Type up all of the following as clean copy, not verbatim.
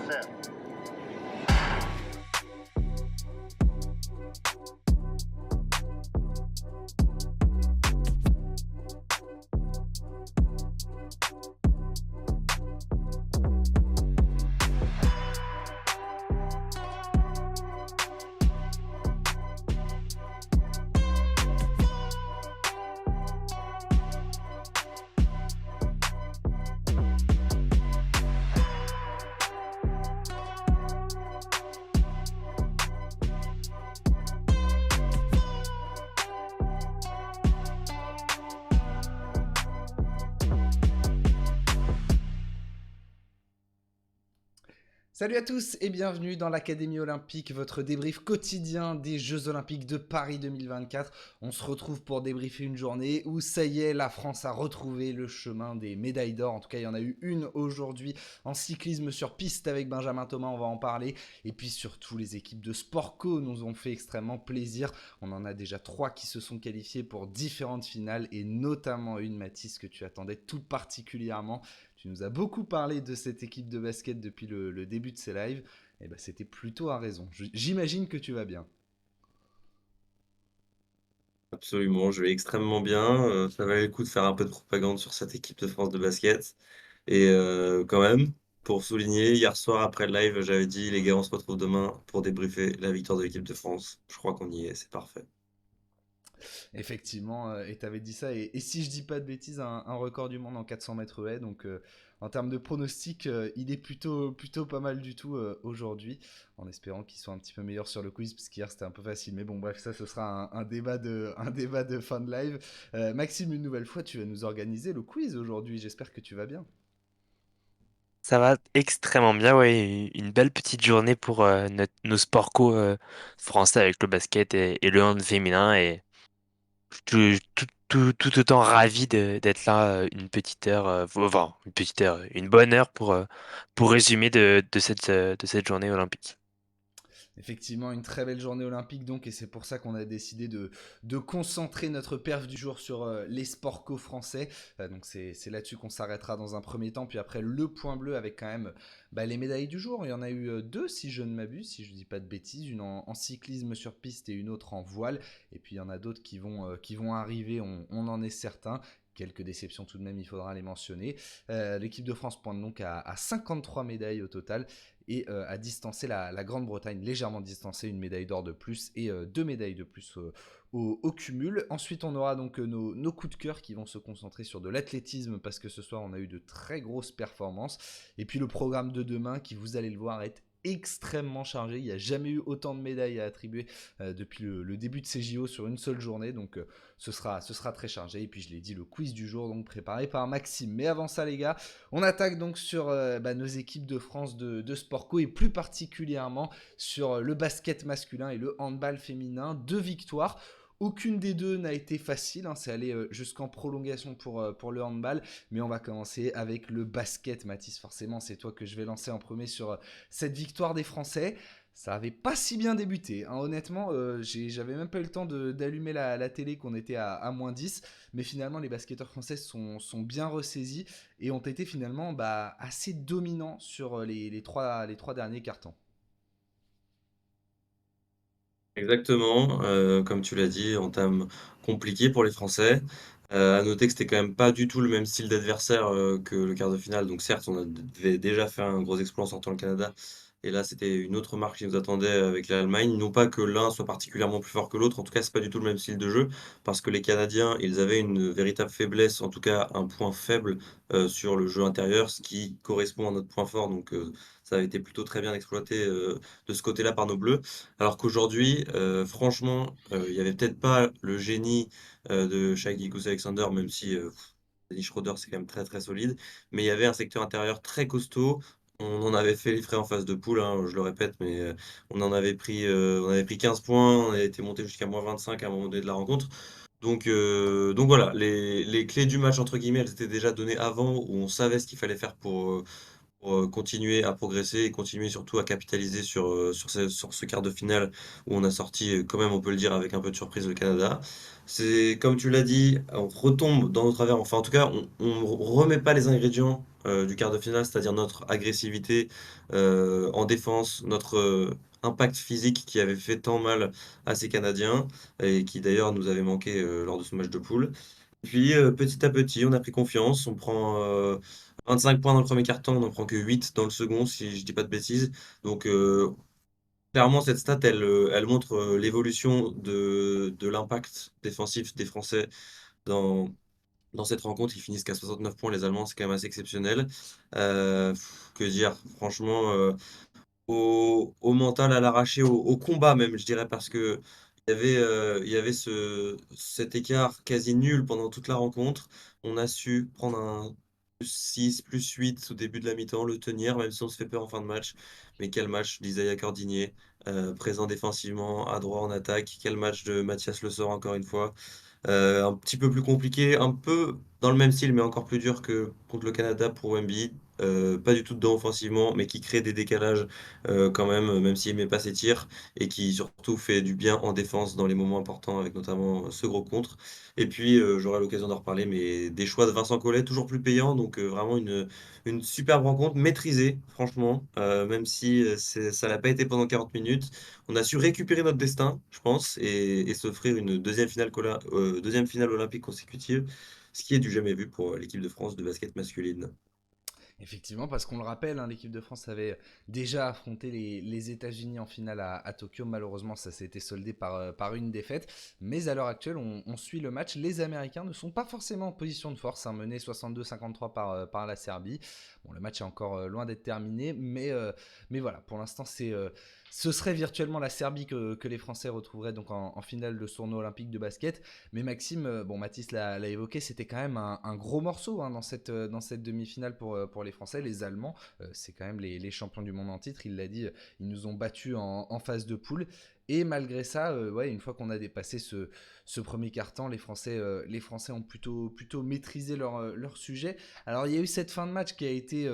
Set. Salut à tous et bienvenue dans l'Académie Olympique, votre débrief quotidien des Jeux Olympiques de Paris 2024. On se retrouve pour débriefer une journée où ça y est, la France a retrouvé le chemin des médailles d'or. En tout cas, il y en a eu une aujourd'hui en cyclisme sur piste avec Benjamin Thomas, on va en parler. Et puis surtout, les équipes de Sport Co nous ont fait extrêmement plaisir. On en a déjà 3 qui se sont qualifiés pour différentes finales et notamment une, Mathis, que tu attendais tout particulièrement. Tu nous as beaucoup parlé de cette équipe de basket depuis le début de ces lives. Et ben, c'était plutôt à raison. J'imagine que tu vas bien. Absolument, je vais extrêmement bien. Ça valait le coup de faire un peu de propagande sur cette équipe de France de basket. Et quand même, pour souligner, hier soir après le live, j'avais dit les gars, on se retrouve demain pour débriefer la victoire de l'équipe de France. Je crois qu'on y est, c'est parfait. Effectivement, et tu avais dit ça. Et si je dis pas de bêtises, un record du monde en 400 mètres haies. Donc en termes de pronostic, il est plutôt pas mal du tout aujourd'hui. En espérant qu'il soit un petit peu meilleur sur le quiz, parce qu'hier c'était un peu facile. Mais bon, bref, ça ce sera un débat de fin de live. Maxime, une nouvelle fois, tu vas nous organiser le quiz aujourd'hui. J'espère que tu vas bien. Ça va extrêmement bien, ouais. Une belle petite journée pour nos sports co français avec le basket et le hand féminin. Et tout autant ravi d'être là une petite heure, enfin, une petite heure, une bonne heure pour résumer de cette journée olympique. Effectivement, une très belle journée olympique donc, et c'est pour ça qu'on a décidé de concentrer notre perf du jour sur les sports co-français. Donc c'est là-dessus qu'on s'arrêtera dans un premier temps, puis après le point bleu avec quand même les médailles du jour. Il y en a eu deux si je ne m'abuse, si je ne dis pas de bêtises, une en cyclisme sur piste et une autre en voile. Et puis il y en a d'autres qui vont arriver, on en est certain. Quelques déceptions tout de même, il faudra les mentionner. L'équipe de France pointe donc à 53 médailles au total et a distancé la Grande-Bretagne, légèrement distancé, une médaille d'or de plus et deux médailles de plus au cumul. Ensuite, on aura donc nos coups de cœur qui vont se concentrer sur de l'athlétisme parce que ce soir, on a eu de très grosses performances. Et puis le programme de demain qui, vous allez le voir, est extrêmement chargé. Il n'y a jamais eu autant de médailles à attribuer depuis le début de ces JO sur une seule journée. Donc ce sera très chargé. Et puis je l'ai dit, le quiz du jour donc préparé par Maxime. Mais avant ça les gars, on attaque donc sur nos équipes de France de sport co et plus particulièrement sur le basket masculin et le handball féminin. 2 victoires. Aucune des deux n'a été facile, hein, c'est allé jusqu'en prolongation pour le handball, mais on va commencer avec le basket, Mathis, forcément c'est toi que je vais lancer en premier sur cette victoire des Français. Ça avait pas si bien débuté, hein. Honnêtement, j'avais même pas eu le temps d'allumer la télé qu'on était à -10, mais finalement les basketteurs français sont bien ressaisis et ont été finalement assez dominants sur les trois derniers cartons. Exactement, comme tu l'as dit, entame compliquée pour les Français. À noter que c'était quand même pas du tout le même style d'adversaire, que le quart de finale. Donc certes, on avait déjà fait un gros exploit en sortant le Canada et là, c'était une autre marque qui nous attendait avec l'Allemagne. Non pas que l'un soit particulièrement plus fort que l'autre, en tout cas, c'est pas du tout le même style de jeu parce que les Canadiens, ils avaient une véritable faiblesse, en tout cas un point faible, sur le jeu intérieur, ce qui correspond à notre point fort. Donc ça avait été plutôt très bien exploité, de ce côté-là par nos Bleus. Alors qu'aujourd'hui, franchement, il y avait peut-être pas le génie, de Shai Gilgeous-Alexander, même si, Dennis Schroeder, c'est quand même très, très solide. Mais il y avait un secteur intérieur très costaud. On en avait fait les frais en phase de poule, hein, je le répète, mais, on avait pris 15 points, on avait été monté jusqu'à -25 à un moment donné de la rencontre. Donc voilà, les «clés du match» entre guillemets, elles étaient déjà données avant, où on savait ce qu'il fallait faire pour continuer à progresser et continuer surtout à capitaliser sur ce quart de finale où on a sorti, quand même, on peut le dire, avec un peu de surprise, le Canada. C'est comme tu l'as dit, on retombe dans nos travers. Enfin, en tout cas, on remet pas les ingrédients du quart de finale, c'est-à-dire notre agressivité en défense, notre impact physique qui avait fait tant mal à ces Canadiens et qui d'ailleurs nous avait manqué lors de ce match de poule. Puis, petit à petit, on a pris confiance. On prend 25 points dans le premier quart-temps, on n'en prend que 8 dans le second, si je dis pas de bêtises. Donc, clairement, cette stat, elle montre l'évolution de l'impact défensif des Français dans, dans cette rencontre. Ils finissent qu'à 69 points, les Allemands, c'est quand même assez exceptionnel. Que dire, franchement, au mental, à l'arraché, au combat même, je dirais, parce que il y avait cet écart quasi nul pendant toute la rencontre. On a su prendre un +6, +8 au début de la mi-temps, le tenir, même si on se fait peur en fin de match. Mais quel match d'Isaiah Cordigné, présent défensivement, à droit en attaque. Quel match de Mathias Le Sort, encore une fois. Un petit peu plus compliqué, un peu dans le même style, mais encore plus dur que contre le Canada pour Wemby. Pas du tout dedans offensivement, mais qui crée des décalages quand même, même s'il met pas ses tirs, et qui surtout fait du bien en défense dans les moments importants, avec notamment ce gros contre. Et puis, j'aurai l'occasion d'en reparler, mais des choix de Vincent Collet, toujours plus payants, donc vraiment une superbe rencontre, maîtrisée, franchement, même si ça n'a pas été pendant 40 minutes. On a su récupérer notre destin, je pense, et s'offrir une deuxième finale olympique consécutive, ce qui est du jamais vu pour l'équipe de France de basket masculine. Effectivement, parce qu'on le rappelle, hein, l'équipe de France avait déjà affronté les États-Unis en finale à Tokyo. Malheureusement, ça s'est été soldé par une défaite. Mais à l'heure actuelle, on suit le match. Les Américains ne sont pas forcément en position de force, hein, menés 62-53 par la Serbie. Bon, le match est encore loin d'être terminé, mais voilà, pour l'instant, ce serait virtuellement la Serbie que les Français retrouveraient donc en finale de ce tournoi olympique de basket. Mais Maxime, bon, Mathis l'a évoqué, c'était quand même un gros morceau, hein, dans cette demi-finale pour les Français. Les Allemands, c'est quand même les champions du monde en titre. Il l'a dit, ils nous ont battus en phase de poule. Et malgré ça, ouais, une fois qu'on a dépassé ce premier quart-temps, les Français ont plutôt maîtrisé leur sujet. Alors il y a eu cette fin de match qui a été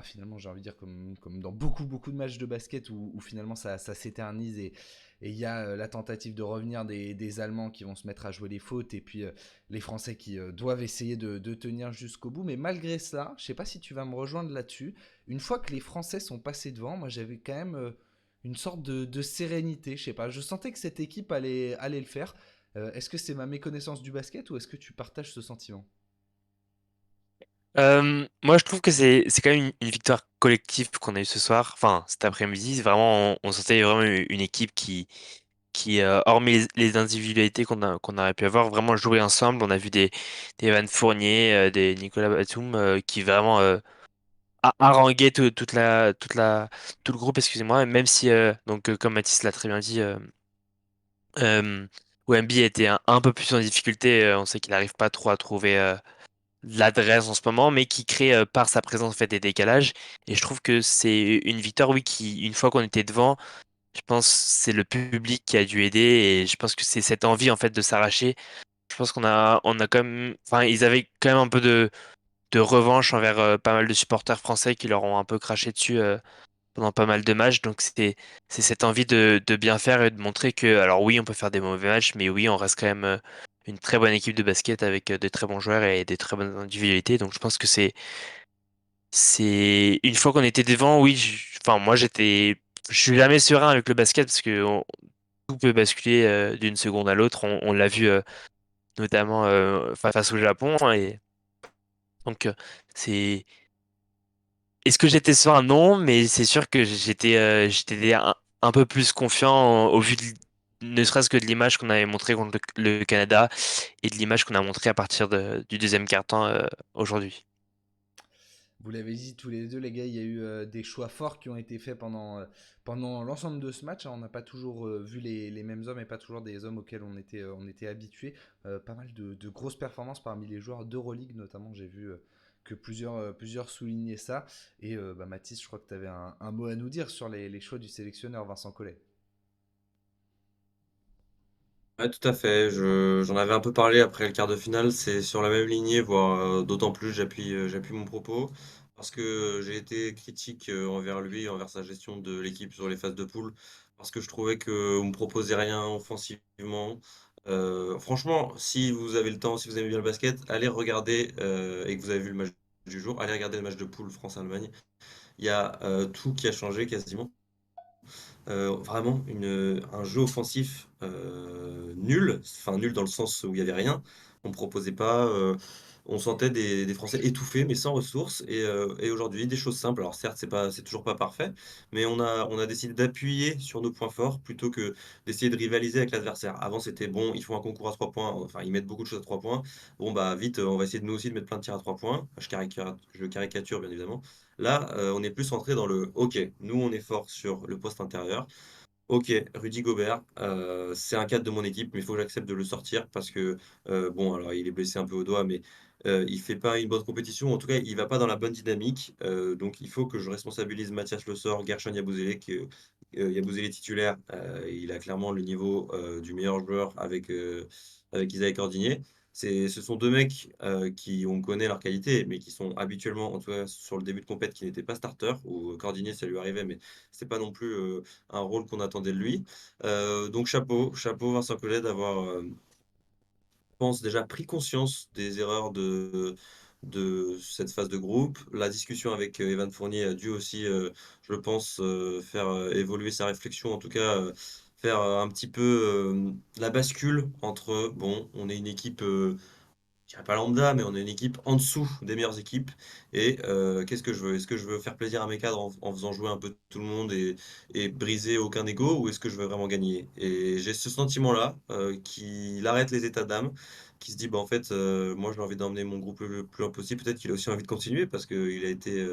finalement, j'ai envie de dire, comme dans beaucoup de matchs de basket où finalement ça s'éternise et il y a la tentative de revenir des Allemands qui vont se mettre à jouer les fautes et puis les Français qui doivent essayer de tenir jusqu'au bout. Mais malgré cela, je sais pas si tu vas me rejoindre là-dessus, une fois que les Français sont passés devant, moi j'avais quand même une sorte de sérénité. Je sais pas, je sentais que cette équipe allait le faire. Est-ce que c'est ma méconnaissance du basket ou est-ce que tu partages ce sentiment? Moi, je trouve que c'est quand même une victoire collective qu'on a eue ce soir, enfin cet après-midi. Vraiment, on sentait vraiment une équipe qui hormis les individualités qu'on aurait pu avoir, vraiment joué ensemble. On a vu des Evan Fournier, des Nicolas Batum, qui vraiment haranguaient tout le groupe, excusez-moi. Même si, donc, comme Mathis l'a très bien dit, euh, Wemby était un peu plus en difficulté. On sait qu'il n'arrive pas trop à trouver l'adresse en ce moment, mais qui crée par sa présence en fait des décalages. Et je trouve que c'est une victoire, oui, qui, une fois qu'on était devant, je pense que c'est le public qui a dû aider et je pense que c'est cette envie en fait de s'arracher. Je pense on a quand même, enfin, ils avaient quand même un peu de revanche envers pas mal de supporters français qui leur ont un peu craché dessus pendant pas mal de matchs. Donc c'est cette envie de bien faire et de montrer que, alors oui, on peut faire des mauvais matchs, mais oui, on reste quand même une très bonne équipe de basket avec de très bons joueurs et des très bonnes individualités. Donc je pense que c'est une fois qu'on était devant, oui, enfin moi je suis jamais serein avec le basket parce que tout peut basculer d'une seconde à l'autre. On l'a vu notamment face au Japon et donc c'est est-ce que j'étais serein? Non, mais c'est sûr que j'étais un peu plus confiant au vu ne serait-ce que de l'image qu'on avait montrée contre le Canada et de l'image qu'on a montrée à partir du deuxième quart-temps aujourd'hui. Vous l'avez dit tous les deux, les gars, il y a eu des choix forts qui ont été faits pendant l'ensemble de ce match, hein. On n'a pas toujours vu les mêmes hommes et pas toujours des hommes auxquels on était habitués. Pas mal de grosses performances parmi les joueurs d'Euroleague, notamment. J'ai vu que plusieurs soulignaient ça. Et Mathis, je crois que tu avais un mot à nous dire sur les choix du sélectionneur Vincent Collet. Ouais, tout à fait. J'en avais un peu parlé après le quart de finale. C'est sur la même lignée, voire d'autant plus, j'appuie mon propos. parce que j'ai été critique envers lui, envers sa gestion de l'équipe sur les phases de poule, parce que je trouvais qu'on me proposait rien offensivement. Franchement, si vous avez le temps, si vous aimez bien le basket, allez regarder et que vous avez vu le match du jour, allez regarder le match de poule France-Allemagne. Il y a tout qui a changé quasiment. Vraiment un jeu offensif nul, enfin nul dans le sens où il y avait rien. On proposait pas, on sentait des Français étouffés, mais sans ressources. Et aujourd'hui, des choses simples. Alors certes, c'est toujours pas parfait, mais on a décidé d'appuyer sur nos points forts plutôt que d'essayer de rivaliser avec l'adversaire. Avant, c'était bon, ils font un concours à 3 points. Enfin, ils mettent beaucoup de choses à 3 points. Bon bah vite, on va essayer de nous aussi de mettre plein de tirs à 3 points. Je caricature bien évidemment. Là, on est plus rentré dans le OK, nous on est fort sur le poste intérieur. OK, Rudy Gobert, c'est un cadre de mon équipe, mais il faut que j'accepte de le sortir parce que, bon, alors il est blessé un peu au doigt, mais, il fait pas une bonne compétition. En tout cas, il va pas dans la bonne dynamique, donc il faut que je responsabilise Mathias Le Sort, Guerschon Yabusele Yabusele titulaire, il a clairement le niveau, du meilleur joueur avec Isaiah Cordigné. Ce sont 2 mecs, qui on connaît leur qualité, mais qui sont habituellement, en tout cas sur le début de compète, qui n'étaient pas starters, ou Cordigné ça lui arrivait, mais c'est pas non plus, un rôle qu'on attendait de lui. Donc chapeau Vincent Collet d'avoir, je pense, déjà pris conscience des erreurs de cette phase de groupe. La discussion avec Evan Fournier a dû aussi, je pense, faire évoluer sa réflexion, en tout cas, faire un petit peu la bascule entre, bon, on est une équipe je dirais pas lambda, mais on est une équipe en dessous des meilleures équipes. Et qu'est-ce que je veux? Est-ce que je veux faire plaisir à mes cadres en faisant jouer un peu tout le monde et briser aucun ego, ou est-ce que je veux vraiment gagner? Et j'ai ce sentiment-là qu'il arrête les états d'âme, qui se dit, bah, en fait, moi j'ai envie d'emmener mon groupe le plus loin possible. Peut-être qu'il a aussi envie de continuer parce qu'il a été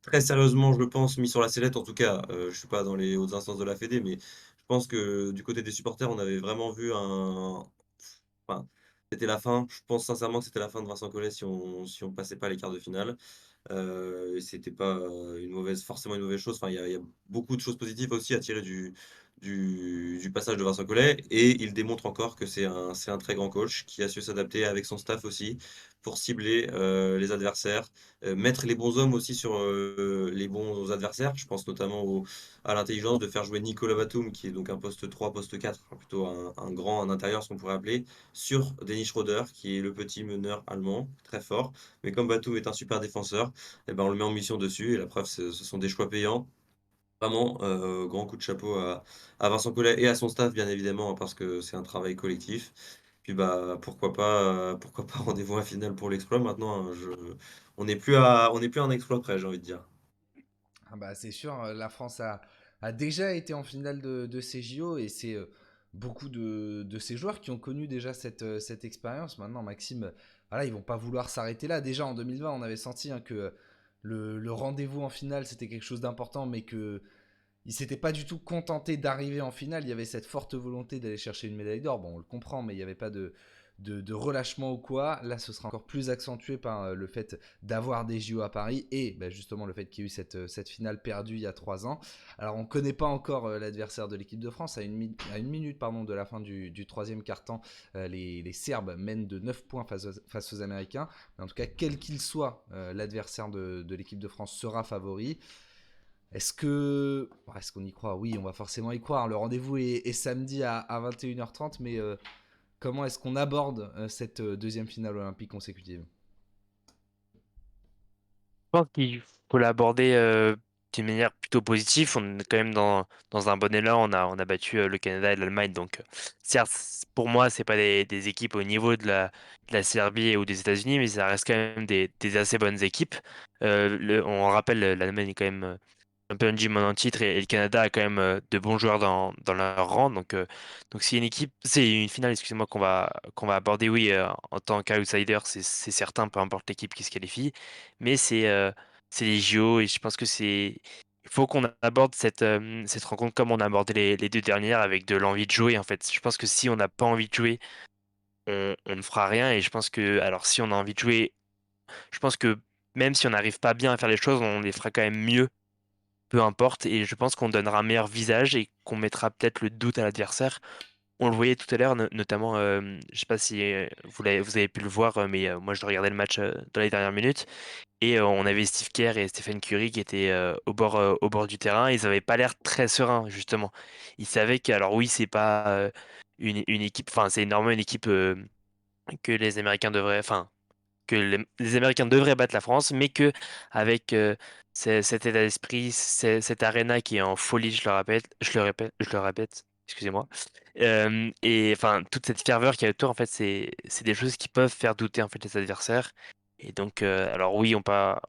très sérieusement, je pense, mis sur la sellette. En tout cas, je suis pas dans les hautes instances de la Fédé, mais je pense que du côté des supporters, on avait vraiment vu enfin, c'était la fin. Je pense sincèrement que c'était la fin de Vincent Collet si on passait pas les quarts de finale. Et c'était pas forcément une mauvaise chose. Enfin, il y a beaucoup de choses positives aussi à tirer du passage de Vincent Collet. Et il démontre encore que c'est un très grand coach qui a su s'adapter avec son staff aussi pour cibler les adversaires, mettre les bons hommes aussi sur les bons adversaires. Je pense notamment à l'intelligence de faire jouer Nicolas Batum, qui est donc un poste 3 poste 4 enfin, plutôt un intérieur, ce qu'on pourrait appeler, sur Dennis Schroeder, qui est le petit meneur allemand, très fort. Mais comme Batum est un super défenseur, eh ben, on le met en mission dessus. Et la preuve, ce sont des choix payants. Vraiment, grand coup de chapeau à Vincent Collet et à son staff, bien évidemment, hein, parce que c'est un travail collectif. Puis bah pourquoi pas rendez-vous à finale pour l'exploit maintenant. Hein, on n'est plus à un exploit près, j'ai envie de dire. Ah bah, c'est sûr, la France a déjà été en finale de ces JO et c'est beaucoup de ces joueurs qui ont connu déjà cette expérience. Maintenant, Maxime, voilà, ils vont pas vouloir s'arrêter là. Déjà en 2020, on avait senti hein, que le rendez-vous en finale, c'était quelque chose d'important, mais que il s'était pas du tout contenté d'arriver en finale. Il y avait cette forte volonté d'aller chercher une médaille d'or. Bon, on le comprend, mais il n'y avait pas de relâchement ou quoi. Là, ce sera encore plus accentué par le fait d'avoir des JO à Paris et bah, justement le fait qu'il y ait eu cette finale perdue il y a 3 ans. Alors, on ne connaît pas encore l'adversaire de l'équipe de France. À une minute pardon, de la fin du troisième quart-temps, les Serbes mènent de 9 points face aux Américains. Mais en tout cas, quel qu'il soit, l'adversaire de l'équipe de France sera favori. Est-ce qu'on y croit? Oui, on va forcément y croire. Le rendez-vous est samedi à 21h30, mais comment est-ce qu'on aborde cette deuxième finale olympique consécutive? Je pense qu'il faut l'aborder d'une manière plutôt positive. On est quand même dans un bon élan. On a battu le Canada et l'Allemagne. Donc, certes, pour moi, c'est pas des équipes au niveau de la Serbie ou des États-Unis, mais ça reste quand même des assez bonnes équipes. On rappelle, l'Allemagne est quand même champion du monde en titre et le Canada a quand même de bons joueurs dans leur rang. Donc c'est une finale, excusez-moi, qu'on va aborder, oui, en tant qu'outsider, c'est certain, peu importe l'équipe qui se qualifie. Mais c'est les JO et je pense que il faut qu'on aborde cette rencontre comme on a abordé les deux dernières avec de l'envie de jouer, en fait. Je pense que si on n'a pas envie de jouer, on ne fera rien et je pense que, alors si on a envie de jouer, je pense que même si on n'arrive pas bien à faire les choses, on les fera quand même mieux peu importe, et je pense qu'on donnera un meilleur visage et qu'on mettra peut-être le doute à l'adversaire on le voyait tout à l'heure, notamment, je sais pas si vous avez pu le voir, mais moi je regardais le match dans les dernières minutes. Et on avait Steve Kerr et Stephen Curry qui étaient au bord du terrain. Ils avaient pas l'air très sereins, justement. Ils savaient que, alors oui, c'est pas une équipe, enfin, c'est normalement une équipe que les Américains devraient, enfin, que les Américains devraient battre la France, mais que avec cet état d'esprit, cette arena qui est en folie, je le répète, excusez-moi. Et enfin, toute cette ferveur qu'il y a autour, en fait, c'est des choses qui peuvent faire douter en fait les adversaires. Et donc, alors oui, on part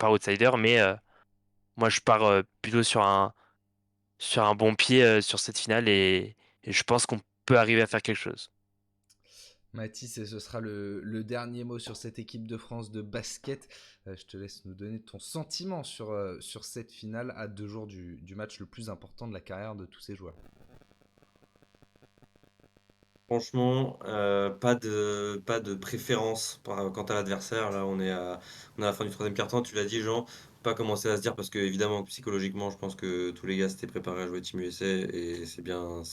outsider, mais moi je pars plutôt sur un bon pied sur cette finale et je pense qu'on peut arriver à faire quelque chose. Mathis, et ce sera le dernier mot sur cette équipe de France de basket. Je te laisse nous donner ton sentiment sur cette finale à 2 jours du match le plus important de la carrière de tous ces joueurs. Franchement, pas de préférence quant à l'adversaire. Là, on est à la fin du troisième quart-temps. Tu l'as dit, Jean. Pas commencer à se dire parce que évidemment psychologiquement, je pense que tous les gars s'étaient préparés à jouer Team USA et c'est bien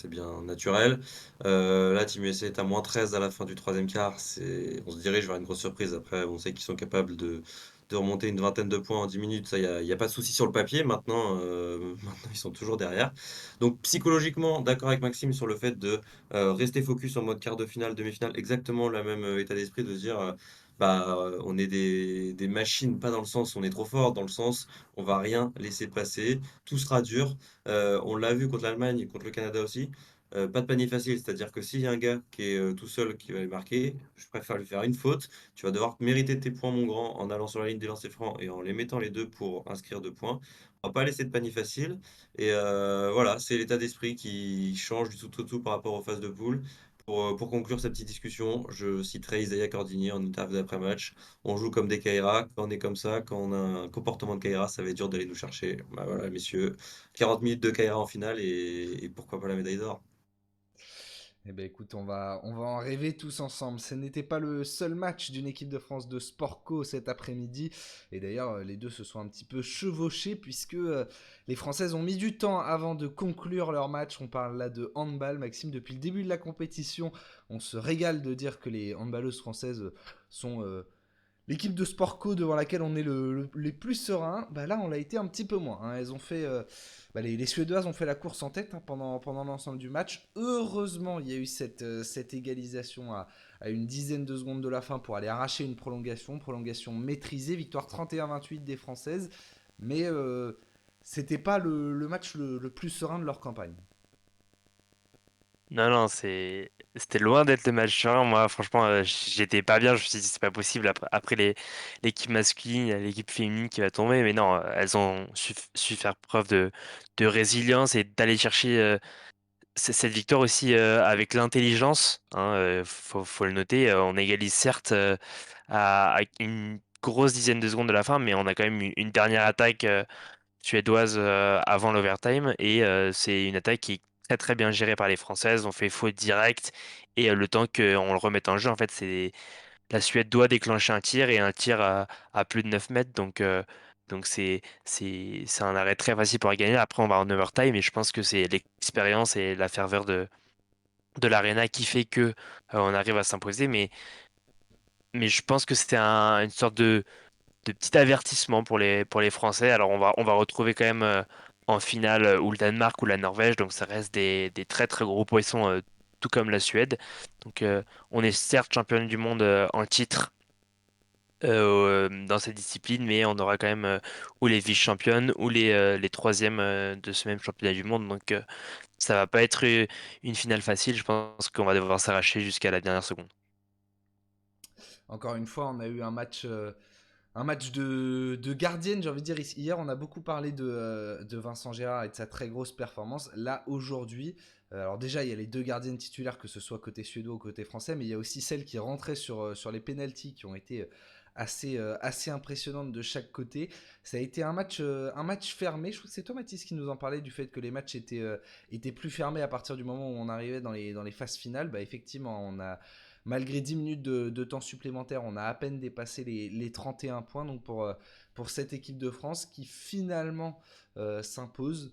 naturel. Là, Team USA est à -13 à la fin du troisième quart. On se dirige vers une grosse surprise. Après, on sait qu'ils sont capables de remonter une vingtaine de points en 10 minutes. Ça, y a pas de souci sur le papier. Maintenant, maintenant, ils sont toujours derrière. Donc psychologiquement, d'accord avec Maxime sur le fait de rester focus en mode quart de finale, demi-finale, exactement le même état d'esprit de se dire on est des machines, pas dans le sens on est trop fort, dans le sens on va rien laisser passer, tout sera dur. On l'a vu contre l'Allemagne, contre le Canada aussi. Pas de panier facile, c'est-à-dire que s'il y a un gars qui est tout seul qui va les marquer, je préfère lui faire une faute. Tu vas devoir mériter tes points, mon grand, en allant sur la ligne des lancers francs et en les mettant les deux pour inscrire 2 points. On va pas laisser de panier facile. Et voilà, c'est l'état d'esprit qui change du tout au tout par rapport aux phases de poule. Pour conclure cette petite discussion, je citerai Isaiah Cordini en interview d'après-match. On joue comme des Kaira, quand on est comme ça, quand on a un comportement de Kaira, ça va être dur d'aller nous chercher. Bah voilà, messieurs, 40 minutes de Kaira en finale et pourquoi pas la médaille d'or. Eh ben écoute, on va en rêver tous ensemble. Ce n'était pas le seul match d'une équipe de France de Sport Co cet après-midi. Et d'ailleurs, les deux se sont un petit peu chevauchés puisque les Françaises ont mis du temps avant de conclure leur match. On parle là de handball. Maxime, depuis le début de la compétition, on se régale de dire que les handballeuses françaises sont l'équipe de Sport Co devant laquelle on est les plus sereins, bah là on l'a été un petit peu moins, hein. Elles ont fait, les Suédoises ont fait la course en tête, hein, pendant l'ensemble du match. Heureusement, il y a eu cette égalisation à une dizaine de secondes de la fin pour aller arracher une prolongation maîtrisée, victoire 31-28 des Françaises, mais c'était pas le match le plus serein de leur campagne. Non, non, c'était loin d'être le match 1. Moi, franchement, j'étais pas bien. Je me suis dit, c'est pas possible. Après l'équipe masculine, il y a l'équipe féminine qui va tomber. Mais non, elles ont su faire preuve de résilience et d'aller chercher cette victoire aussi avec l'intelligence. Hein, faut le noter. On égalise certes à une grosse dizaine de secondes de la fin, mais on a quand même une dernière attaque suédoise avant l'overtime et c'est une attaque qui est très très bien gérée par les Françaises. On fait faute directe et le temps qu'on le remette en jeu, en fait, c'est la Suède doit déclencher un tir et un tir à plus de 9 mètres. Donc c'est un arrêt très facile pour gagner. Après, on va en overtime et je pense que c'est l'expérience et la ferveur de l'arena qui fait que on arrive à s'imposer. Mais je pense que c'était une sorte de petit avertissement pour les Français. Alors on va retrouver quand même en finale ou le Danemark ou la Norvège, donc ça reste des très très gros poissons, tout comme la Suède. Donc on est certes championne du monde en titre dans cette discipline, mais on aura quand même ou les vice-championnes ou les troisièmes de ce même championnat du monde. Donc ça va pas être une finale facile. Je pense qu'on va devoir s'arracher jusqu'à la dernière seconde. Encore une fois, on a eu un match de gardienne, j'ai envie de dire. Hier, on a beaucoup parlé de Vincent Gérard et de sa très grosse performance. Là, aujourd'hui, alors déjà, il y a les deux gardiennes titulaires, que ce soit côté suédois ou côté français, mais il y a aussi celles qui rentraient sur les pénaltys qui ont été assez impressionnantes de chaque côté. Ça a été un match fermé. Je trouve que c'est toi, Mathis, qui nous en parlait du fait que les matchs étaient plus fermés à partir du moment où on arrivait dans les phases finales. Bah, effectivement, malgré 10 minutes de temps supplémentaire, on a à peine dépassé les 31 points. Donc pour cette équipe de France qui finalement s'impose.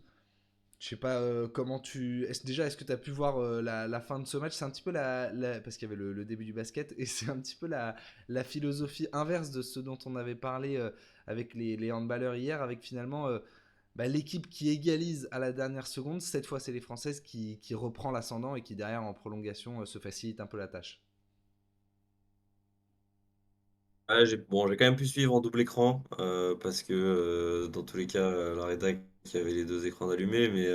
Je sais pas comment tu... est-ce que tu as pu voir la fin de ce match? C'est un petit peu parce qu'il y avait le début du basket, et c'est un petit peu la philosophie inverse de ce dont on avait parlé avec les handballeurs hier, avec finalement l'équipe qui égalise à la dernière seconde. Cette fois, c'est les Françaises qui reprend l'ascendant et qui, derrière, en prolongation, se facilite un peu la tâche. Ouais, j'ai quand même pu suivre en double écran parce que dans tous les cas, la rédac qui avait les deux écrans allumés, mais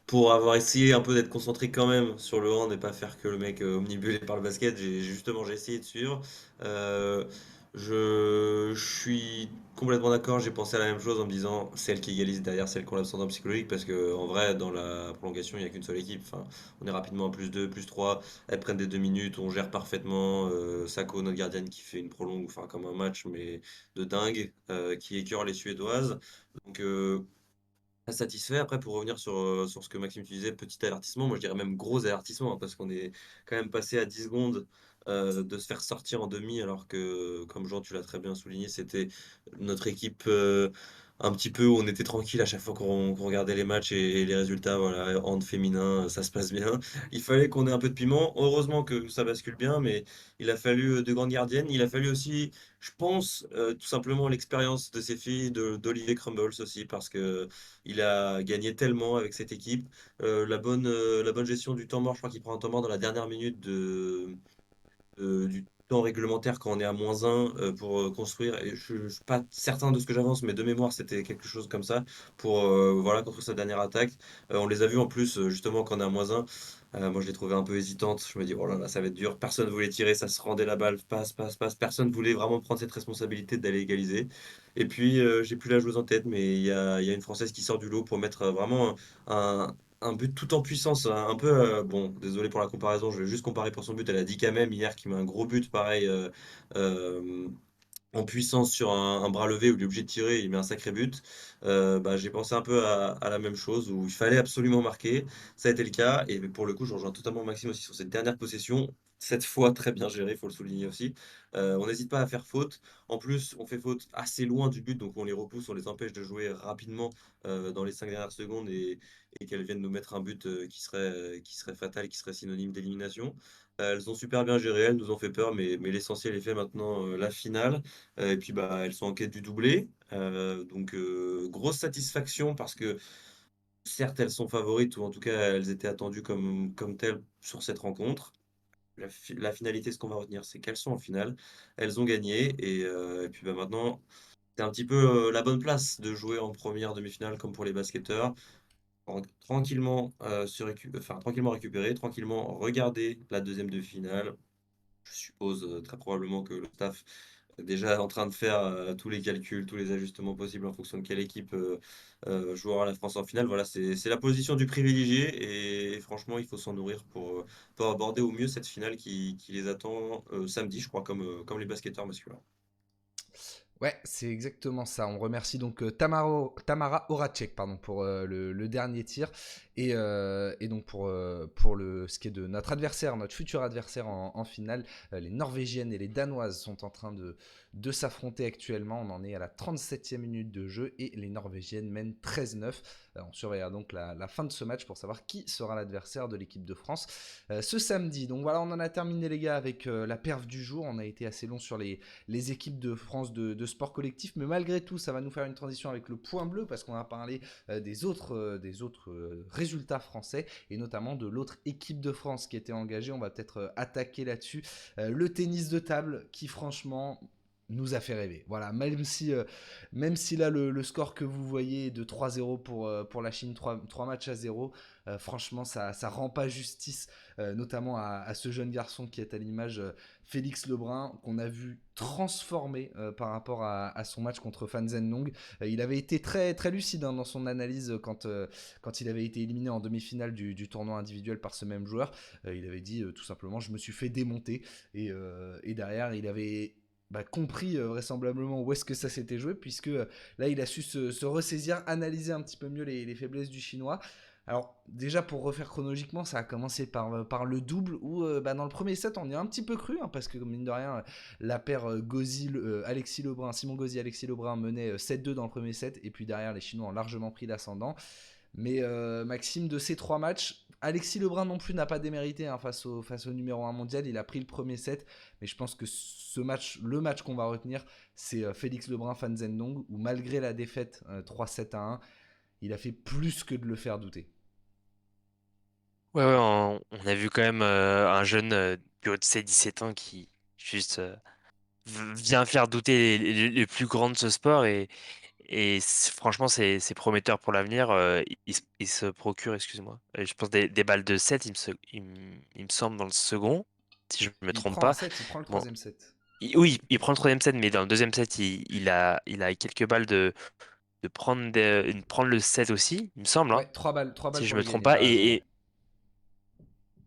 pour avoir essayé un peu d'être concentré quand même sur le hand et pas faire que le mec omnibulé par le basket, j'ai essayé de suivre. Euh, je suis complètement d'accord, j'ai pensé à la même chose en me disant celle qui égalise derrière, celle qui ont l'ascendant psychologique, parce que en vrai, dans la prolongation, il n'y a qu'une seule équipe. Enfin, on est rapidement à +2, +3. Elles prennent des 2 minutes, on gère parfaitement. Sako, notre gardienne, qui fait une prolongue, enfin comme un match, mais de dingue, qui écœure les Suédoises. Donc très satisfait. Après, pour revenir sur ce que Maxime tu disais, petit avertissement, moi je dirais même gros avertissement, hein, parce qu'on est quand même passé à 10 secondes de se faire sortir en demi, alors que, comme Jean, tu l'as très bien souligné, c'était notre équipe un petit peu où on était tranquille à chaque fois qu'on regardait les matchs et les résultats, voilà, hand féminin, ça se passe bien. Il fallait qu'on ait un peu de piment. Heureusement que ça bascule bien, mais il a fallu de grandes gardiennes. Il a fallu aussi, je pense, tout simplement l'expérience de ces filles, d'Olivier Crumbles aussi, parce que il a gagné tellement avec cette équipe. La bonne gestion du temps mort, je crois qu'il prend un temps mort dans la dernière minute du temps réglementaire quand on est à -1 pour construire. Et je ne suis pas certain de ce que j'avance, mais de mémoire, c'était quelque chose comme ça pour voilà, construire sa dernière attaque. On les a vus en plus, justement, quand on est à -1. Moi, je l'ai trouvé un peu hésitante. Je me dis, oh là là, ça va être dur. Personne voulait tirer, ça se rendait la balle, passe, passe, passe. Personne voulait vraiment prendre cette responsabilité d'aller égaliser. Et puis, j'ai plus la joueuse en tête, mais il y a une Française qui sort du lot pour mettre vraiment un but tout en puissance, un peu, bon, désolé pour la comparaison, je vais juste comparer pour son but, elle a dit quand même hier qui met un gros but pareil euh, en puissance sur un bras levé où il est obligé de tirer, il met un sacré but. J'ai pensé un peu à la même chose où il fallait absolument marquer, ça a été le cas, et pour le coup, je rejoins totalement Maxime aussi sur cette dernière possession. Cette fois, très bien géré, il faut le souligner aussi. On n'hésite pas à faire faute. En plus, on fait faute assez loin du but, donc on les repousse, on les empêche de jouer rapidement dans les 5 dernières secondes et qu'elles viennent nous mettre un but qui serait fatal, qui serait synonyme d'élimination. Elles ont super bien géré, elles nous ont fait peur, mais l'essentiel est fait maintenant, la finale. Et puis elles sont en quête du doublé. Donc grosse satisfaction parce que certes elles sont favorites ou en tout cas elles étaient attendues comme telles sur cette rencontre. La finalité, ce qu'on va retenir, c'est qu'elles sont en finale, elles ont gagné et puis maintenant c'est un petit peu la bonne place de jouer en première demi-finale comme pour les basketteurs. Tranquillement, tranquillement récupérer, tranquillement regarder la deuxième demi-finale. Je suppose très probablement que le staff est déjà en train de faire tous les calculs, tous les ajustements possibles en fonction de quelle équipe jouera la France en finale. Voilà, c'est la position du privilégié et franchement, il faut s'en nourrir pour aborder au mieux cette finale qui les attend samedi, je crois, comme les basketteurs masculins. Ouais, c'est exactement ça. On remercie donc Tamara Horacek, pardon, pour le dernier tir. Et donc pour ce qui est de notre adversaire, notre futur adversaire en finale, les Norvégiennes et les Danoises sont en train de s'affronter actuellement. On en est à la 37e minute de jeu et les Norvégiennes mènent 13-9. On surveillera donc la fin de ce match pour savoir qui sera l'adversaire de l'équipe de France ce samedi. Donc voilà, on en a terminé les gars avec la perf du jour. On a été assez long sur les équipes de France de sport collectif, mais malgré tout, ça va nous faire une transition avec le point bleu parce qu'on a parlé des autres résultats français et notamment de l'autre équipe de France qui était engagée. On va peut-être attaquer là-dessus. Le tennis de table qui, franchement, nous a fait rêver. Voilà, même si là le score que vous voyez est de 3-0 pour la Chine, 3 matchs à 0, franchement ça rend pas justice notamment à ce jeune garçon qui est à l'image Félix Lebrun, qu'on a vu transformé par rapport à son match contre Fan Zhenong. Il avait été très, très lucide dans son analyse quand il avait été éliminé en demi-finale du tournoi individuel par ce même joueur. Il avait dit tout simplement je me suis fait démonter et derrière il avait compris vraisemblablement où est-ce que ça s'était joué, puisque là il a su se ressaisir, analyser un petit peu mieux les faiblesses du chinois. Alors déjà pour refaire chronologiquement, ça a commencé par le double où dans le premier set on y a un petit peu cru parce que mine de rien la paire Alexis Lebrun, Simon Gauzy, Alexis Lebrun menait 7-2 dans le premier set et puis derrière les Chinois ont largement pris l'ascendant. Mais Maxime, de ces 3 matchs, Alexis Lebrun non plus n'a pas démérité hein, face au numéro 1 mondial. Il a pris le premier set, mais je pense que le match qu'on va retenir, c'est Félix Lebrun Fan Zhendong, où malgré la défaite 3-7-1, il a fait plus que de le faire douter. Ouais, ouais, on a vu quand même un jeune du haut de ses 17 ans qui juste vient faire douter les plus grands de ce sport et franchement c'est prometteur pour l'avenir. Il se procure, excuse-moi, je pense des balles de 7 il me semble dans le second, si je ne me Il trompe prend un pas. set, il prend le Bon, troisième set. oui, il prend le troisième set, mais dans le deuxième set, il a quelques balles de prendre le set aussi, il me semble, hein, Ouais, 3 balles si je pour me le trompe gagner, pas. t'as raison, ouais.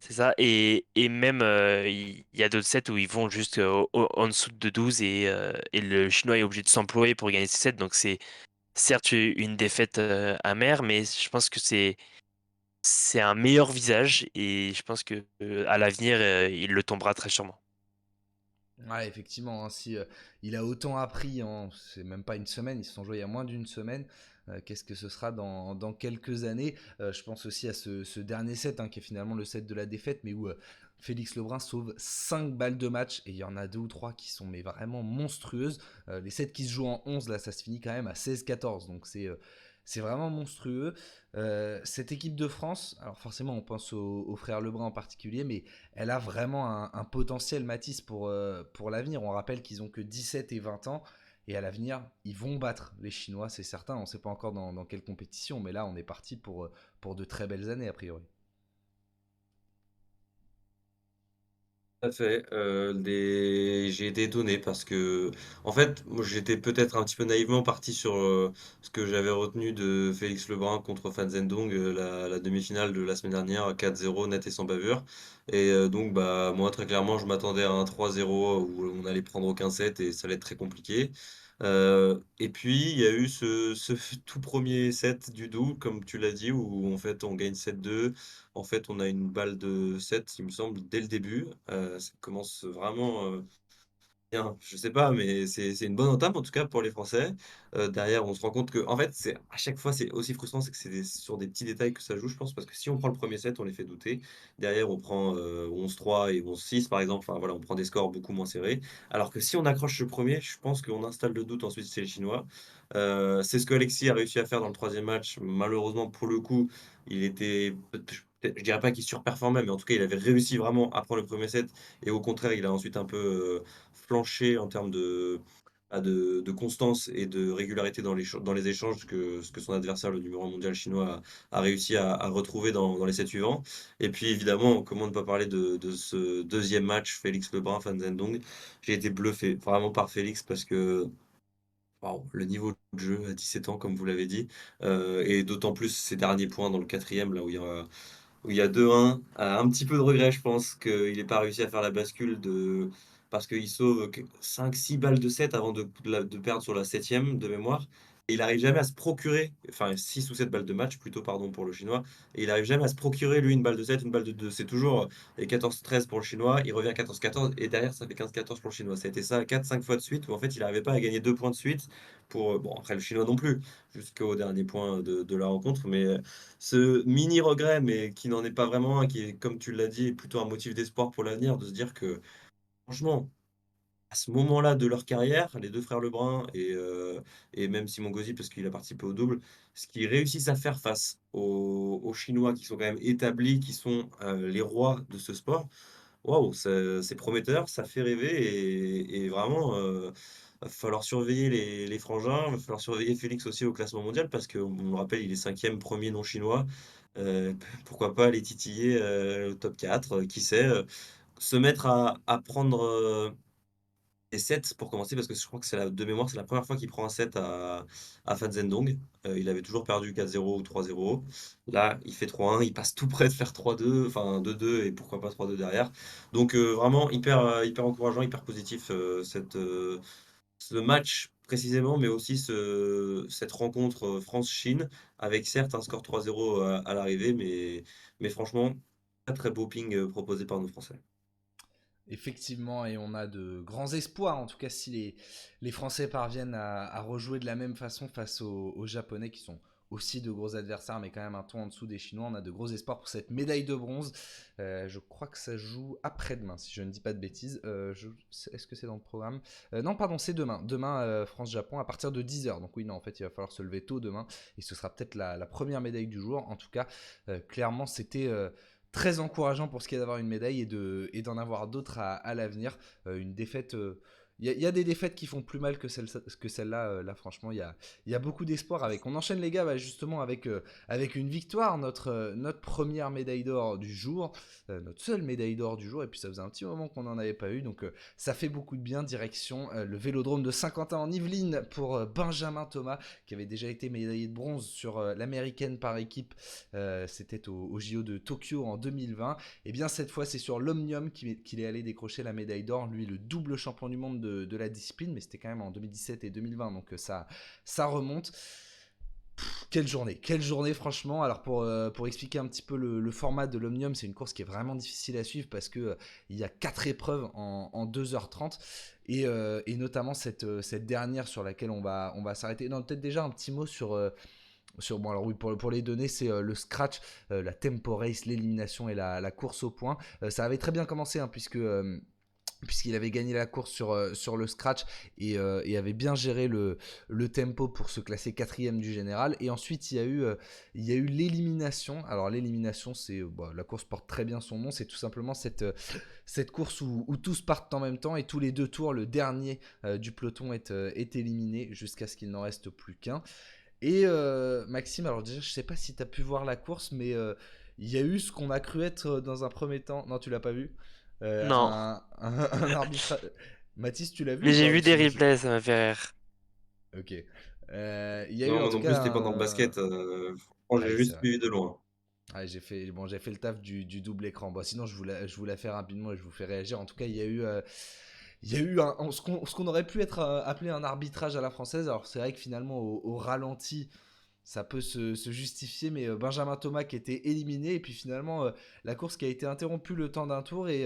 C'est ça. Et même, il y a d'autres sets où ils vont juste en dessous de 12 et le Chinois est obligé de s'employer pour gagner ces sets. Donc, c'est certes une défaite amère, mais je pense que c'est un meilleur visage et je pense que à l'avenir, il le tombera très sûrement. Ouais, effectivement, hein, si il a autant appris c'est même pas une semaine, ils se sont joués il y a moins d'une semaine. Qu'est-ce que ce sera dans quelques années? Je pense aussi à ce dernier set, hein, qui est finalement le set de la défaite, mais où Félix Lebrun sauve 5 balles de match, et il y en a 2 ou 3 qui sont mais vraiment monstrueuses. Les sets qui se jouent en 11, là, ça se finit quand même à 16-14, donc c'est vraiment monstrueux. Cette équipe de France, alors forcément on pense aux frères Lebrun en particulier, mais elle a vraiment un potentiel, Matisse, pour l'avenir. On rappelle qu'ils ont que 17 et 20 ans. Et à l'avenir, ils vont battre les Chinois, c'est certain. On ne sait pas encore dans quelle compétition, mais là, on est parti pour de très belles années, a priori. Tout à fait. J'ai été étonné parce que, en fait, moi, j'étais peut-être un petit peu naïvement parti sur ce que j'avais retenu de Félix Lebrun contre Fan Zhendong, la demi-finale de la semaine dernière, 4-0 net et sans bavure. Et donc, bah, moi, très clairement, je m'attendais à un 3-0 où on allait prendre aucun set et ça allait être très compliqué. Et puis, il y a eu ce tout premier set du double, comme tu l'as dit, où en fait, on gagne 7-2. En fait, on a une balle de 7, il me semble, dès le début. Ça commence vraiment bien. Je sais pas, mais c'est une bonne entame en tout cas pour les Français. Derrière, on se rend compte que, en fait, c'est à chaque fois, c'est aussi frustrant, c'est que sur des petits détails que ça joue, je pense, parce que si on prend le premier set, on les fait douter. Derrière, on prend 11-3 et 11-6, par exemple. Enfin, voilà, on prend des scores beaucoup moins serrés. Alors que si on accroche le premier, je pense qu'on installe le doute ensuite chez les Chinois. C'est ce que Alexis a réussi à faire dans le troisième match. Malheureusement, pour le coup, il était, je dirais pas qu'il surperformait, mais en tout cas, il avait réussi vraiment à prendre le premier set. Et au contraire, il a ensuite un peu flanché en termes de constance et de régularité dans les échanges que ce que son adversaire, le numéro 1 mondial chinois, a réussi à retrouver dans les sets suivants. Et puis évidemment, comment ne pas parler de ce deuxième match, Félix Lebrun, Fan Zhendong. J'ai été bluffé vraiment par Félix parce que waouh, le niveau de jeu à 17 ans, comme vous l'avez dit, et d'autant plus ces derniers points dans le quatrième, là où il y a 2-1. Un petit peu de regret, je pense, qu'il n'ait pas réussi à faire la bascule parce qu'il sauve 5-6 balles de 7 avant de perdre sur la septième de mémoire. Et il n'arrive jamais à se procurer, enfin 6 ou 7 balles de match plutôt, pardon, pour le Chinois. Et il n'arrive jamais à se procurer, lui, une balle de 7, une balle de 2. C'est toujours les 14-13 pour le Chinois, il revient à 14-14, et derrière, ça fait 15-14 pour le Chinois. Ça a été ça 4-5 fois de suite, où en fait, il n'arrivait pas à gagner 2 points de suite. Bon, après, le Chinois non plus, jusqu'au dernier point de la rencontre. Mais ce mini regret, mais qui n'en est pas vraiment un, qui est, comme tu l'as dit, plutôt un motif d'espoir pour l'avenir, de se dire que, franchement, à ce moment-là de leur carrière, les deux frères Lebrun et même Simon Gauzy, parce qu'il a participé au double, ce qu'ils réussissent à faire face aux Chinois qui sont quand même établis, qui sont les rois de ce sport, waouh, c'est prometteur, ça fait rêver et vraiment, va falloir surveiller les frangins, va falloir surveiller Félix aussi au classement mondial parce qu'on me rappelle, il est cinquième, premier non chinois. Pourquoi pas les titiller au top 4, qui sait, se mettre à prendre des sets pour commencer parce que je crois que de mémoire, c'est la première fois qu'il prend un set à Fan Zhendong. Il avait toujours perdu 4-0 ou 3-0. Là, il fait 3-1, il passe tout près de faire 3-2, enfin 2-2 et pourquoi pas 3-2 derrière. Donc vraiment hyper encourageant, hyper positif ce match précisément, mais aussi cette rencontre France-Chine avec certes un score 3-0 à l'arrivée, mais franchement, très très beau ping proposé par nos Français. Effectivement, et on a de grands espoirs, en tout cas si les Français parviennent à rejouer de la même façon face aux Japonais qui sont aussi de gros adversaires, mais quand même un ton en dessous des Chinois. On a de gros espoirs pour cette médaille de bronze. Je crois que ça joue après-demain, si je ne dis pas de bêtises. Est-ce que c'est dans le programme? Non, pardon, c'est demain. Demain, France-Japon, à partir de 10h. Donc oui, non, en fait, il va falloir se lever tôt demain. Et ce sera peut-être la première médaille du jour. En tout cas, clairement, c'était très encourageant pour ce qui est d'avoir une médaille et d'en avoir d'autres à l'avenir. Une défaite... Il y a des défaites qui font plus mal que celle-là. Là, franchement, il y a beaucoup d'espoir avec. On enchaîne, les gars, justement, avec une victoire, notre première médaille d'or du jour, notre seule médaille d'or du jour. Et puis, ça faisait un petit moment qu'on n'en avait pas eu. Donc, ça fait beaucoup de bien. Direction le vélodrome de Saint-Quentin en Yvelines pour Benjamin Thomas, qui avait déjà été médaillé de bronze sur l'américaine par équipe. C'était au JO de Tokyo en 2020. Et bien, cette fois, c'est sur l'Omnium qu'il est allé décrocher la médaille d'or. Lui, le double champion du monde de la discipline, mais c'était quand même en 2017 et 2020, donc ça remonte. Quelle journée franchement. Alors pour expliquer un petit peu le format de l'Omnium, c'est une course qui est vraiment difficile à suivre parce que il y a 4 épreuves en 2h30 et notamment cette dernière sur laquelle on va s'arrêter. Non, peut-être déjà un petit mot bon, alors oui, pour les données, c'est le scratch, la tempo race, l'élimination et la course au point. Ça avait très bien commencé, hein, puisqu'il avait gagné la course sur le scratch et avait bien géré le tempo pour se classer 4e du général. Et ensuite, il y a eu l'élimination. Alors l'élimination, la course porte très bien son nom. C'est tout simplement cette course où tous partent en même temps et tous les 2 tours, le dernier du peloton est éliminé jusqu'à ce qu'il n'en reste plus qu'un. Et Maxime, alors déjà, je sais pas si tu as pu voir la course, mais il y a eu ce qu'on a cru être dans un premier temps. Non, tu l'as pas vu. Non, Un arbitrage. Mathis, tu l'as vu mais ou j'ai pas? vu Ou des sinon, replays, ça m'a fait rire. ok. Il y a eu Non, en moi tout non plus, cas c'était pendant le basket. Ah J'ai oui, c'est juste vrai. suivi de loin. Ah, j'ai fait le taf du double écran. Bon, sinon, je vous la fais rapidement et je vous fais réagir. En tout cas, il y a eu ce qu'on aurait pu être appelé un arbitrage à la française. Alors, c'est vrai que finalement, au ralenti, ça peut se justifier, mais Benjamin Thomas qui était éliminé, et puis finalement la course qui a été interrompue le temps d'un tour, et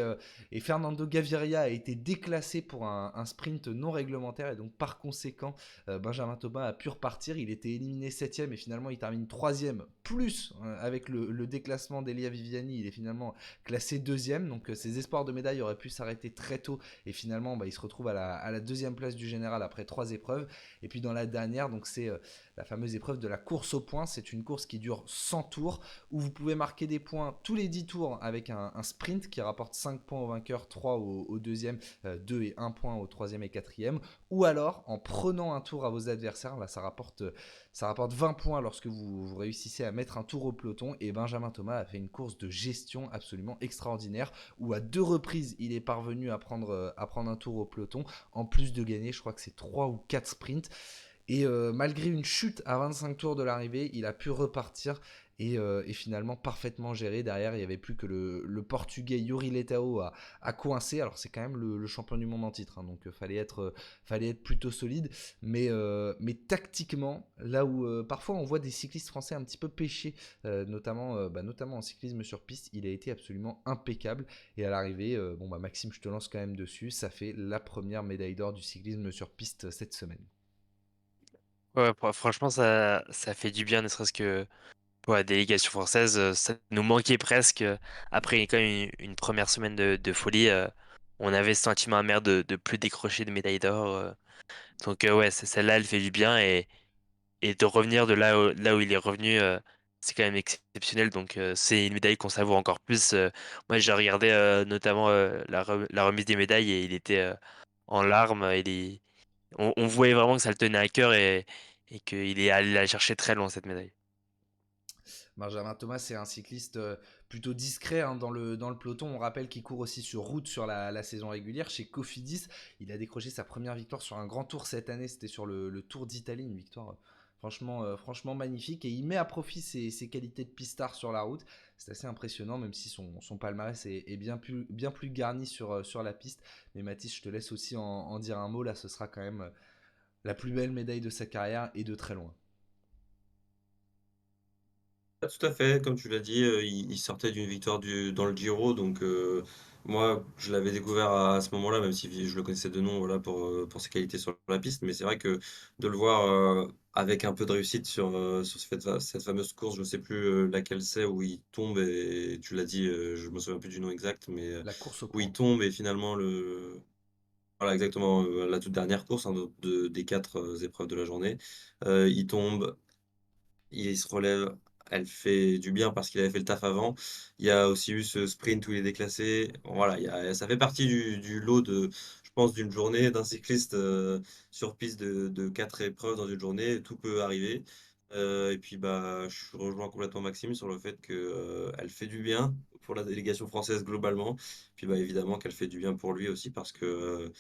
Fernando Gaviria a été déclassé pour un sprint non réglementaire, et donc par conséquent Benjamin Thomas a pu repartir. Il était éliminé 7ème et finalement il termine 3ème, plus avec le déclassement d'Elia Viviani, il est finalement classé 2ème, donc ses espoirs de médaille auraient pu s'arrêter très tôt, et finalement il se retrouve à la 2ème place du général après 3 épreuves. Et puis dans la dernière, donc c'est la fameuse épreuve de la course au point. C'est une course qui dure 100 tours, où vous pouvez marquer des points tous les 10 tours avec un sprint qui rapporte 5 points au vainqueur, 3 au deuxième, 2 et 1 point au troisième et quatrième, ou alors en prenant un tour à vos adversaires. Là, ça rapporte 20 points lorsque vous réussissez à mettre un tour au peloton. Et Benjamin Thomas a fait une course de gestion absolument extraordinaire, où à 2 reprises il est parvenu à prendre un tour au peloton, en plus de gagner, je crois que c'est 3 ou 4 sprints. Et malgré une chute à 25 tours de l'arrivée, il a pu repartir et finalement parfaitement géré. Derrière, il n'y avait plus que le Portugais Yuri Letao à coincer. Alors c'est quand même le champion du monde en titre, hein, donc fallait être plutôt solide. Mais tactiquement, là où parfois on voit des cyclistes français un petit peu pêcher, notamment en cyclisme sur piste, il a été absolument impeccable. Et à l'arrivée, Maxime, je te lance quand même dessus. Ça fait la première médaille d'or du cyclisme sur piste cette semaine. Ouais, franchement, ça fait du bien, ne serait-ce que pour la délégation française. Ça nous manquait presque. Après quand même une première semaine de folie, on avait ce sentiment amer de plus décrocher de médaille d'or. Donc ouais, celle-là, elle fait du bien et de revenir de là où il est revenu, c'est quand même exceptionnel. Donc c'est une médaille qu'on savoure encore plus. Moi, j'ai regardé notamment la remise des médailles et il était en larmes. On voyait vraiment que ça le tenait à cœur et qu'il est allé la chercher très loin, cette médaille. Benjamin Thomas, c'est un cycliste plutôt discret, hein, dans le peloton. On rappelle qu'il court aussi sur route sur la saison régulière. Chez Cofidis, il a décroché sa première victoire sur un grand tour cette année. C'était sur le Tour d'Italie, une victoire franchement magnifique. Et il met à profit ses qualités de pistard sur la route. C'est assez impressionnant, même si son palmarès est bien plus garni sur la piste. Mais Mathis, je te laisse aussi en dire un mot. Là, ce sera quand même la plus belle médaille de sa carrière et de très loin. Tout à fait, comme tu l'as dit, il sortait d'une victoire dans le Giro, donc moi, je l'avais découvert à ce moment-là, même si je le connaissais de nom, voilà, pour ses qualités sur la piste. Mais c'est vrai que de le voir avec un peu de réussite sur cette fameuse course, je ne sais plus laquelle c'est, où il tombe, et tu l'as dit, je me souviens plus du nom exact, mais La course au où il point. tombe et finalement Voilà, exactement, la toute dernière course, hein, des quatre épreuves de la journée. Il tombe, il se relève, elle fait du bien parce qu'il avait fait le taf avant. Il y a aussi eu ce sprint où il est déclassé. Voilà, ça fait partie du lot je pense, d'une journée d'un cycliste sur piste de quatre épreuves dans une journée. Tout peut arriver. Et puis, bah, je rejoins complètement Maxime sur le fait que, elle fait du bien pour la délégation française globalement. Puis, bah, évidemment qu'elle fait du bien pour lui aussi parce que,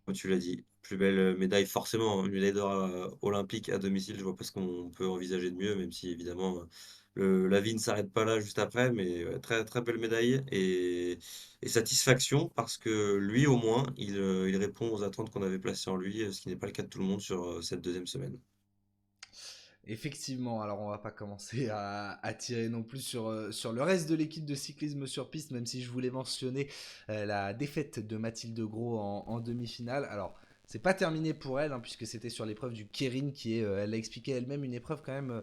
comme tu l'as dit, plus belle médaille, forcément, hein, une médaille d'or olympique à domicile, je vois pas ce qu'on peut envisager de mieux, même si évidemment la vie ne s'arrête pas là juste après, mais ouais, très, très belle médaille et satisfaction parce que lui, au moins, il répond aux attentes qu'on avait placées en lui, ce qui n'est pas le cas de tout le monde sur cette deuxième semaine. Effectivement, alors on va pas commencer à tirer non plus sur le reste de l'équipe de cyclisme sur piste, même si je voulais mentionner la défaite de Mathilde Gros en demi-finale. Alors, c'est pas terminé pour elle, hein, puisque c'était sur l'épreuve du Keirin, qui est, elle l'a expliqué elle-même, une épreuve quand même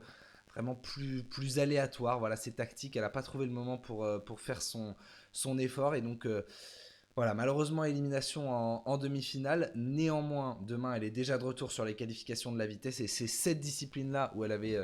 vraiment plus aléatoire. Voilà, c'est tactique, elle a pas trouvé le moment pour faire son effort, et donc voilà, malheureusement, élimination en demi-finale. Néanmoins, demain, elle est déjà de retour sur les qualifications de la vitesse, et c'est cette discipline-là où elle avait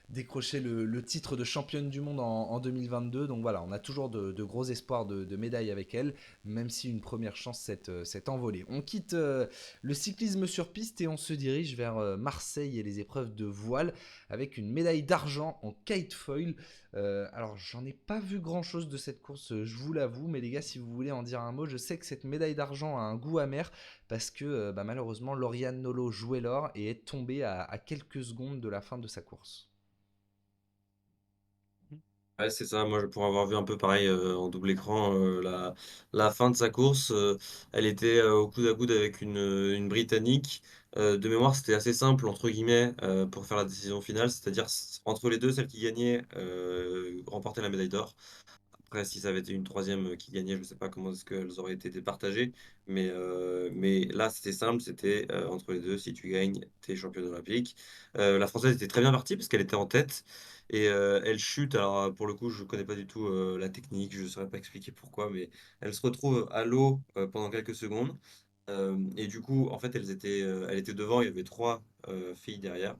décroché le titre de championne du monde en 2022. Donc voilà, on a toujours de gros espoirs de médailles avec elle, même si une première chance s'est envolée. On quitte le cyclisme sur piste et on se dirige vers Marseille et les épreuves de voile avec une médaille d'argent en kite foil. Alors j'en ai pas vu grand chose de cette course, je vous l'avoue, mais les gars, si vous voulez en dire un mot, je sais que cette médaille d'argent a un goût amer parce que bah, malheureusement Lauriane Nolo jouait l'or et est tombée à quelques secondes de la fin de sa course. Ouais, c'est ça. Moi, pour avoir vu un peu pareil en double écran la fin de sa course, elle était au coude à coude avec une Britannique. De mémoire, c'était assez simple, entre guillemets, pour faire la décision finale. C'est-à-dire, entre les deux, celle qui gagnait remportait la médaille d'or. Après, si ça avait été une troisième qui gagnait, je ne sais pas comment est-ce qu'elles auraient été départagées. Mais là, c'était simple, c'était entre les deux, si tu gagnes, tu es championne olympique. La Française était très bien partie parce qu'elle était en tête. Et elle chute. Alors, pour le coup, je ne connais pas du tout la technique, je ne saurais pas expliquer pourquoi, mais elle se retrouve à l'eau pendant quelques secondes. Et du coup, en fait, elle était devant, il y avait trois filles derrière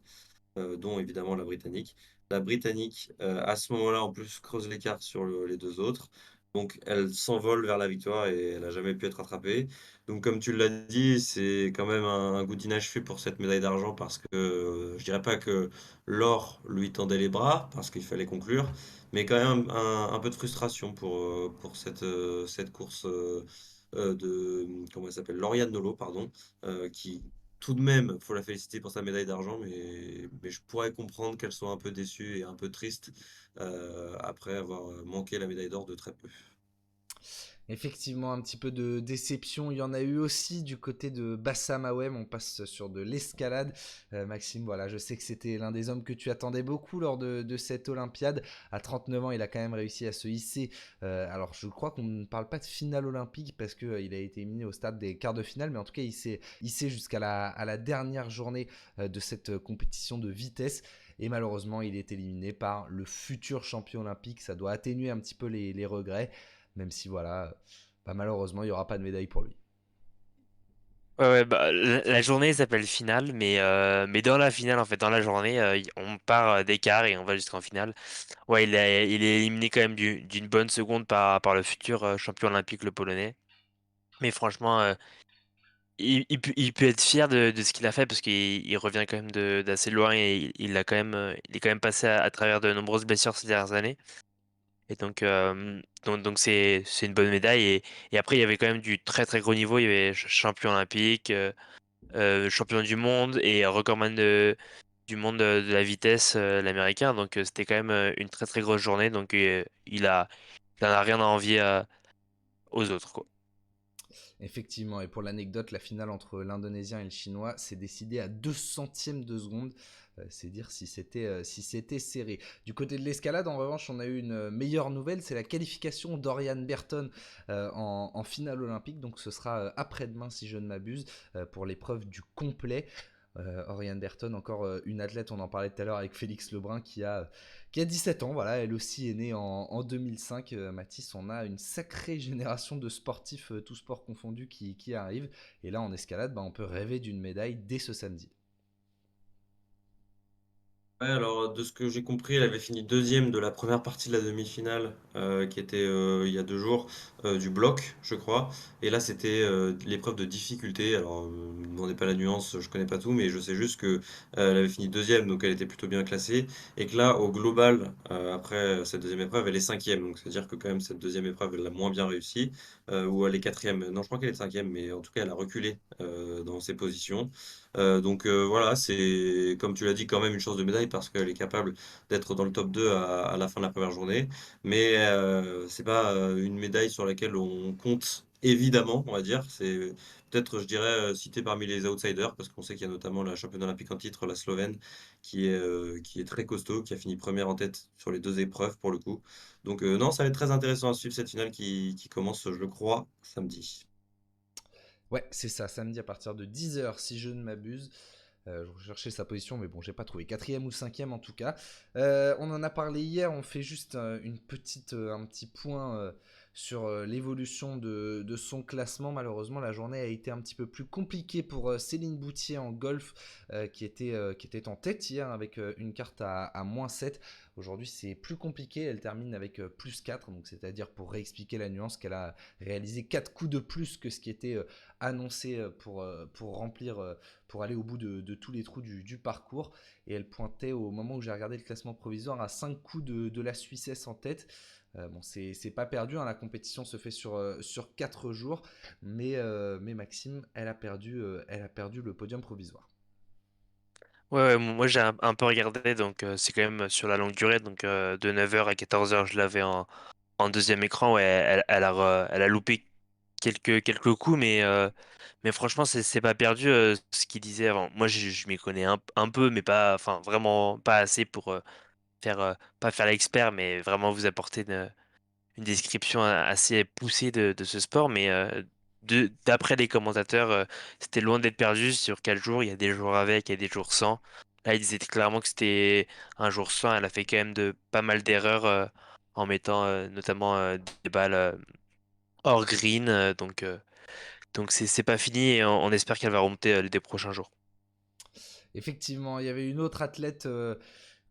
dont évidemment la Britannique. La Britannique, à ce moment-là, en plus, creuse l'écart sur les deux autres. Donc, elle s'envole vers la victoire et elle n'a jamais pu être rattrapée. Donc, comme tu l'as dit, c'est quand même un goût d'inachevé pour cette médaille d'argent parce que je dirais pas que l'or lui tendait les bras parce qu'il fallait conclure, mais quand même un peu de frustration pour cette course comment elle s'appelle? Lauriane Nolo, pardon, qui tout de même, faut la féliciter pour sa médaille d'argent, mais je pourrais comprendre qu'elle soit un peu déçue et un peu triste après avoir manqué la médaille d'or de très peu. Effectivement, un petit peu de déception. Il y en a eu aussi du côté de Bassam Awem. On passe sur de l'escalade. Maxime, voilà, je sais que c'était l'un des hommes que tu attendais beaucoup lors de cette Olympiade. À 39 ans, il a quand même réussi à se hisser. Alors, je crois qu'on ne parle pas de finale olympique parce qu'il a été éliminé au stade des quarts de finale, mais en tout cas, il s'est hissé jusqu'à la dernière journée de cette compétition de vitesse. Et malheureusement, il est éliminé par le futur champion olympique. Ça doit atténuer un petit peu les regrets, même si voilà, bah, malheureusement, il n'y aura pas de médaille pour lui. Ouais, ouais, bah, la journée s'appelle finale, mais dans la finale, en fait, dans la journée, on part d'écart et on va jusqu'en finale. Ouais, il est éliminé quand même d'une bonne seconde par le futur champion olympique, le Polonais. Mais franchement, il peut être fier de ce qu'il a fait parce qu'il revient quand même d'assez loin et il est quand même passé à travers de nombreuses blessures ces dernières années. Et donc c'est une bonne médaille. Et après, il y avait quand même du très très gros niveau. Il y avait champion olympique, champion du monde et recordman du monde de la vitesse, l'américain. Donc c'était quand même une très très grosse journée. Donc il en a rien à envier aux autres, quoi. Effectivement, et pour l'anecdote, la finale entre l'Indonésien et le Chinois s'est décidée à 2 centièmes de seconde. C'est dire si c'était serré. Du côté de l'escalade, en revanche, on a eu une meilleure nouvelle, c'est la qualification d'Oriane Berton en finale olympique. Donc ce sera après-demain, si je ne m'abuse, pour l'épreuve du complet. Oriane Berton, encore une athlète, on en parlait tout à l'heure avec Félix Lebrun, qui a 17 ans, voilà, elle aussi est née en 2005. Mathis, on a une sacrée génération de sportifs, tous sports confondus, qui arrivent. Et là, en escalade, on peut rêver d'une médaille dès ce samedi. Ouais, alors de ce que j'ai compris, elle avait fini deuxième de la première partie de la demi-finale, qui était il y a 2 jours, du bloc, je crois. Et là, c'était l'épreuve de difficulté. Alors, ne me demandez pas la nuance, je connais pas tout, mais je sais juste que elle avait fini deuxième, donc elle était plutôt bien classée. Et que là, au global, après cette deuxième épreuve, elle est cinquième. Donc, c'est-à-dire que quand même cette deuxième épreuve, elle l'a moins bien réussi, ou elle est quatrième. Non, je crois qu'elle est cinquième, mais en tout cas, elle a reculé dans ses positions. Donc voilà, c'est comme tu l'as dit, quand même une chance de médaille parce qu'elle est capable d'être dans le top 2 à la fin de la première journée. Mais c'est pas une médaille sur laquelle on compte évidemment, on va dire. C'est peut-être, je dirais, cité parmi les outsiders parce qu'on sait qu'il y a notamment la championne olympique en titre, la Slovène, qui est très costaud, qui a fini première en tête sur les 2 épreuves pour le coup. Donc non, ça va être très intéressant à suivre cette finale qui commence, je le crois, samedi. Ouais, c'est ça, samedi à partir de 10h, si je ne m'abuse. Je recherchais sa position, mais bon, j'ai pas trouvé. Quatrième ou cinquième en tout cas. On en a parlé hier, on fait juste un petit point sur l'évolution de son classement. Malheureusement, la journée a été un petit peu plus compliquée pour Céline Boutier en golf, qui était en tête hier avec une carte à -7. Aujourd'hui, c'est plus compliqué. Elle termine avec +4, donc c'est-à-dire, pour réexpliquer la nuance, qu'elle a réalisé 4 coups de plus que ce qui était annoncé pour remplir, pour aller au bout de tous les trous du parcours. Et elle pointait, au moment où j'ai regardé le classement provisoire, à 5 coups de la Suissesse en tête. Bon, c'est pas perdu, hein, la compétition se fait sur 4 jours, mais Maxime, elle a perdu le podium provisoire. Ouais, ouais, moi j'ai un peu regardé, donc c'est quand même sur la longue durée, donc de 9h à 14h je l'avais en deuxième écran, ouais, elle a loupé quelques coups, mais franchement c'est pas perdu ce qu'il disait avant. Moi je m'y connais un peu, mais pas, enfin vraiment pas assez pour pas faire l'expert, mais vraiment vous apporter une description assez poussée de ce sport, mais d'après les commentateurs, c'était loin d'être perdu sur 4 jours. Il y a des jours avec, il y a des jours sans. Là, ils disaient clairement que c'était un jour sans. Elle a fait quand même pas mal d'erreurs en mettant notamment des balles hors green. Donc c'est pas fini et on espère qu'elle va remonter les prochains jours. Effectivement, il y avait une autre athlète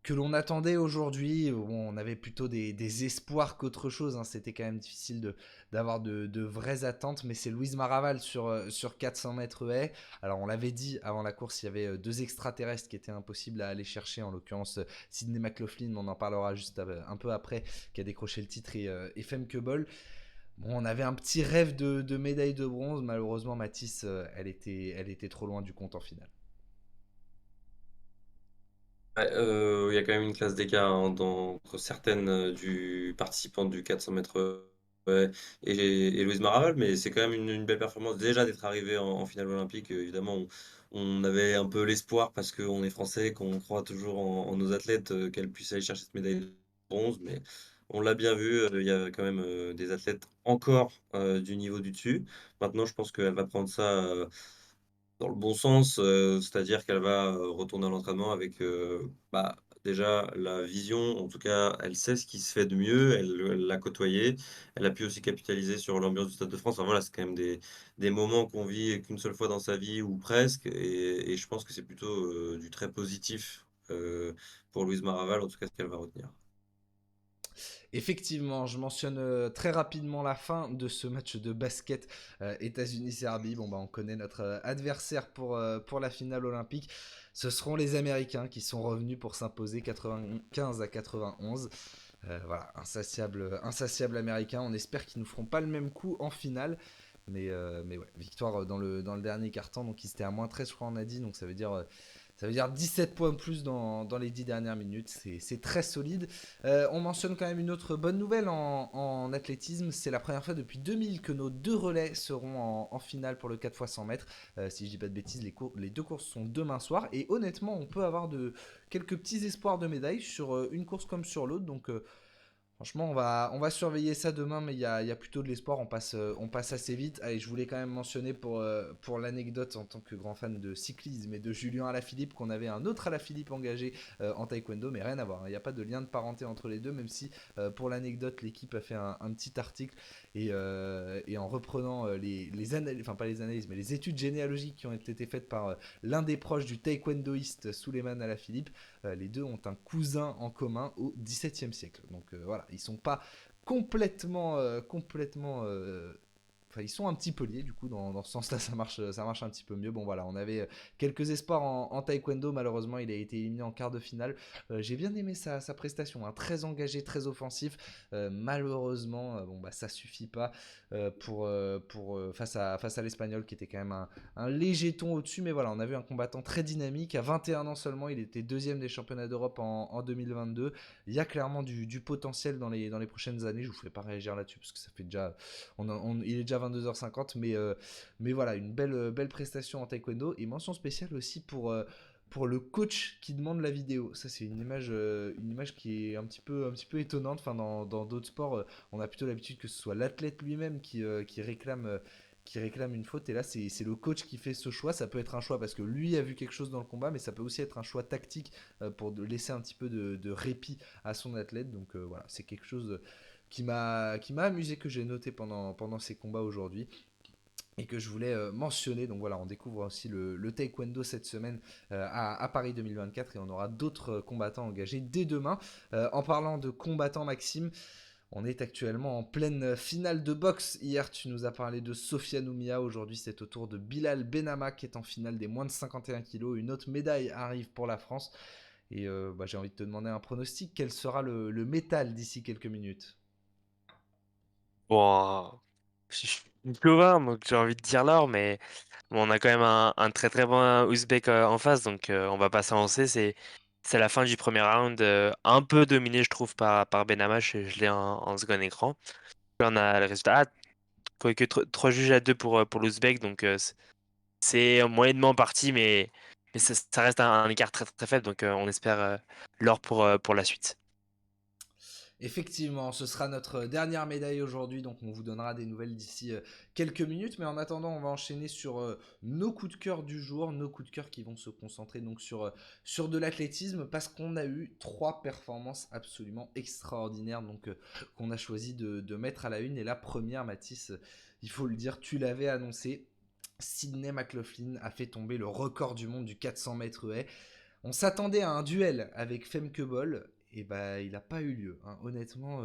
que l'on attendait aujourd'hui. Bon, on avait plutôt des espoirs qu'autre chose, hein. C'était quand même difficile d'avoir de vraies attentes, mais c'est Louise Maraval sur 400 mètres haies. Alors, on l'avait dit avant la course, il y avait 2 extraterrestres qui étaient impossibles à aller chercher, en l'occurrence Sydney McLaughlin, on en parlera juste un peu après, qui a décroché le titre, et Femke Bol. Bon, on avait un petit rêve de médaille de bronze. Malheureusement, Mathis, elle était trop loin du compte en finale. Ouais, il y a quand même une classe d'écart hein, entre certaines du participantes du 400 mètres ouais, et Louise Maraval, mais c'est quand même une belle performance déjà d'être arrivé en finale olympique. Évidemment, on avait un peu l'espoir parce qu'on est français, qu'on croit toujours en nos athlètes, qu'elles puissent aller chercher cette médaille de bronze, mais on l'a bien vu, il y a quand même des athlètes encore du niveau du dessus. Maintenant, je pense qu'elle va prendre ça dans le bon sens, c'est-à-dire qu'elle va retourner à l'entraînement avec bah, déjà la vision, en tout cas, elle sait ce qui se fait de mieux, elle l'a côtoyé, elle a pu aussi capitaliser sur l'ambiance du Stade de France. Enfin, voilà, c'est quand même des moments qu'on vit qu'une seule fois dans sa vie ou presque, et je pense que c'est plutôt du très positif pour Louise Maraval, en tout cas, ce qu'elle va retenir. Effectivement, je mentionne très rapidement la fin de ce match de basket États-Unis-Serbie. Bon, on connaît notre adversaire pour la finale olympique. Ce seront les Américains qui sont revenus pour s'imposer 95-91. Voilà, insatiable américain. On espère qu'ils ne nous feront pas le même coup en finale. Mais ouais, victoire dans le dernier quart-temps. Donc, ils étaient à -13, je crois, on a dit. Donc, ça veut dire Ça veut dire 17 points de plus dans les 10 dernières minutes. C'est très solide. On mentionne quand même une autre bonne nouvelle en athlétisme. C'est la première fois depuis 2000 que nos deux relais seront en finale pour le 4 x 100 mètres. Si je dis pas de bêtises, les deux courses sont demain soir. Et honnêtement, on peut avoir quelques petits espoirs de médailles sur une course comme sur l'autre. Donc franchement, on va surveiller ça demain, mais il y a plutôt de l'espoir. On passe assez vite. Allez, je voulais quand même mentionner pour l'anecdote en tant que grand fan de cyclisme et de Julien Alaphilippe qu'on avait un autre Alaphilippe engagé en taekwondo, mais rien à voir, hein. Il n'y a pas de lien de parenté entre les deux, même si pour l'anecdote, l'équipe a fait un petit article et en reprenant les analyses, enfin pas les analyses, mais les études généalogiques qui ont été faites par l'un des proches du taekwondoïste Souleymane Alaphilippe. Les deux ont un cousin en commun au XVIIe siècle. Donc voilà, ils sont pas complètement. Enfin, ils sont un petit peu liés, du coup, dans ce sens-là, ça marche un petit peu mieux. Bon, voilà, on avait quelques espoirs en taekwondo. Malheureusement, il a été éliminé en quart de finale. J'ai bien aimé sa prestation, hein, très engagé, très offensif. Malheureusement, bon, bah, ça suffit pas face à l'Espagnol, qui était quand même un léger ton au-dessus. Mais voilà, on a vu un combattant très dynamique. À 21 ans seulement, il était deuxième des championnats d'Europe en 2022. Il y a clairement du potentiel dans les prochaines années. Je vous fais pas réagir là-dessus parce que ça fait déjà il est déjà 22h50, mais voilà, une belle prestation en taekwondo. Et mention spéciale aussi pour le coach qui demande la vidéo. Ça, c'est une image qui est un petit peu étonnante. Enfin, dans d'autres sports, on a plutôt l'habitude que ce soit l'athlète lui-même qui réclame une faute. Et là, c'est le coach qui fait ce choix. Ça peut être un choix parce que lui a vu quelque chose dans le combat, mais ça peut aussi être un choix tactique pour laisser un petit peu de répit à son athlète. Donc voilà, c'est quelque chose qui m'a amusé, que j'ai noté pendant ces combats aujourd'hui et que je voulais mentionner. Donc voilà, on découvre aussi le taekwondo cette semaine à Paris 2024 et on aura d'autres combattants engagés dès demain. En parlant de combattants, Maxime, on est actuellement en pleine finale de boxe. Hier, tu nous as parlé de Sofiane Oumia. Aujourd'hui, c'est au tour de Bilal Benama qui est en finale des moins de 51 kilos. Une autre médaille arrive pour la France. Et bah, j'ai envie de te demander un pronostic. Quel sera le métal d'ici quelques minutes? Bon, je suis chauvin, donc j'ai envie de dire l'or, mais bon, on a quand même un très très bon Ouzbek en face, donc on va pas s'avancer. C'est la fin du premier round, un peu dominé, je trouve, par Benama. Je l'ai en second écran. Puis on a le résultat. Ah, quoique 3 juges à 2 pour l'Ouzbek, donc c'est moyennement parti, mais ça reste un écart très très faible, donc on espère l'or pour la suite. Effectivement, ce sera notre dernière médaille aujourd'hui, donc on vous donnera des nouvelles d'ici quelques minutes. Mais en attendant, on va enchaîner sur nos coups de cœur du jour, nos coups de cœur qui vont se concentrer donc sur de l'athlétisme, parce qu'on a eu 3 performances absolument extraordinaires, donc qu'on a choisi de mettre à la une. Et la première, Mathis, il faut le dire, tu l'avais annoncé. Sydney McLaughlin a fait tomber le record du monde du 400 mètres haies. On s'attendait à un duel avec Femke Bol, et bah il n'a pas eu lieu, hein. Honnêtement,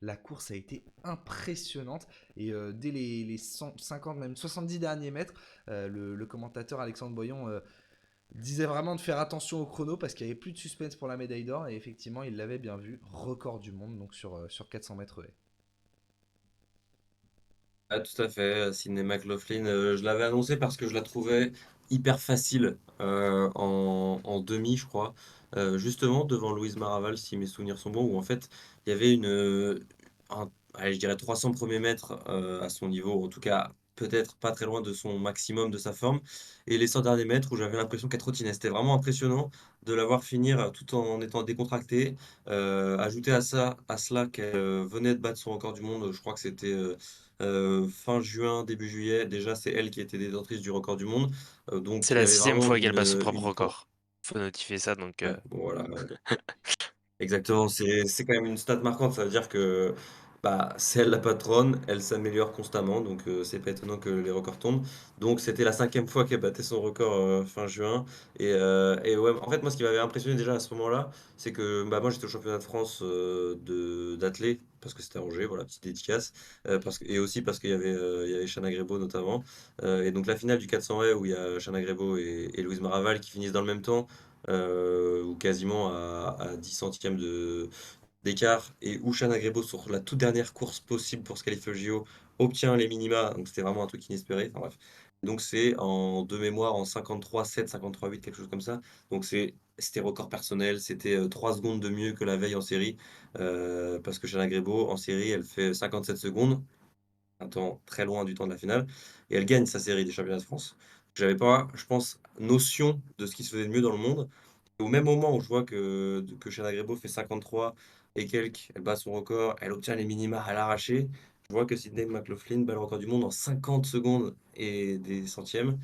la course a été impressionnante. Et dès les 150, même 70 derniers mètres, le commentateur Alexandre Boyon disait vraiment de faire attention au chrono parce qu'il n'y avait plus de suspense pour la médaille d'or. Et effectivement, il l'avait bien vu, record du monde donc sur 400 mètres haies. Ah, tout à fait, Sydney McLaughlin, je l'avais annoncé parce que je la trouvais hyper facile en demi, je crois. Justement, devant Louise Maraval, si mes souvenirs sont bons, où en fait, il y avait allez, je dirais 300 premiers mètres à son niveau, en tout cas, peut-être pas très loin de son maximum de sa forme. Et les 100 derniers mètres où j'avais l'impression qu'elle trottinait. C'était vraiment impressionnant de la voir finir tout en étant décontractée. Ajouter à cela qu'elle venait de battre son record du monde, je crois que c'était. Fin juin, début juillet, déjà c'est elle qui était détentrice du record du monde. Donc C'est il y la avait 6e vraiment fois qu'elle bat son une, propre une record. Faut notifier ça, donc ouais, voilà, exactement, c'est quand même une stat marquante, ça veut dire que bah, c'est elle la patronne, elle s'améliore constamment, donc c'est pas étonnant que les records tombent. Donc c'était la 5e fois qu'elle battait son record fin juin. Et ouais, en fait, moi ce qui m'avait impressionné déjà à ce moment-là, c'est que bah, moi j'étais au championnat de France d'athlé, parce que c'était à Angers, voilà, petite dédicace, et aussi parce qu'il y avait Chana Grebo notamment. Et donc la finale du 400 m où il y a Chana Grebo et Louise Maraval qui finissent dans le même temps ou quasiment à 10 centièmes d'écart et où Shana Grebo, sur la toute dernière course possible pour se qualifier au JO, obtient les minima. Donc c'était vraiment un truc inespéré. Enfin, bref. Donc c'est de mémoire en 53,7, 53,8, quelque chose comme ça. Donc c'était record personnel. C'était 3 secondes de mieux que la veille en série. Parce que Shana Grebo, en série, elle fait 57 secondes, un temps très loin du temps de la finale, et elle gagne sa série des championnats de France. J'avais pas, je pense, notion de ce qui se faisait de mieux dans le monde. Et au même moment où je vois que Shana Grebo fait 53 et quelques, elle bat son record, elle obtient les minima à l'arraché, je vois que Sydney McLaughlin bat le record du monde en 50 secondes et des centièmes.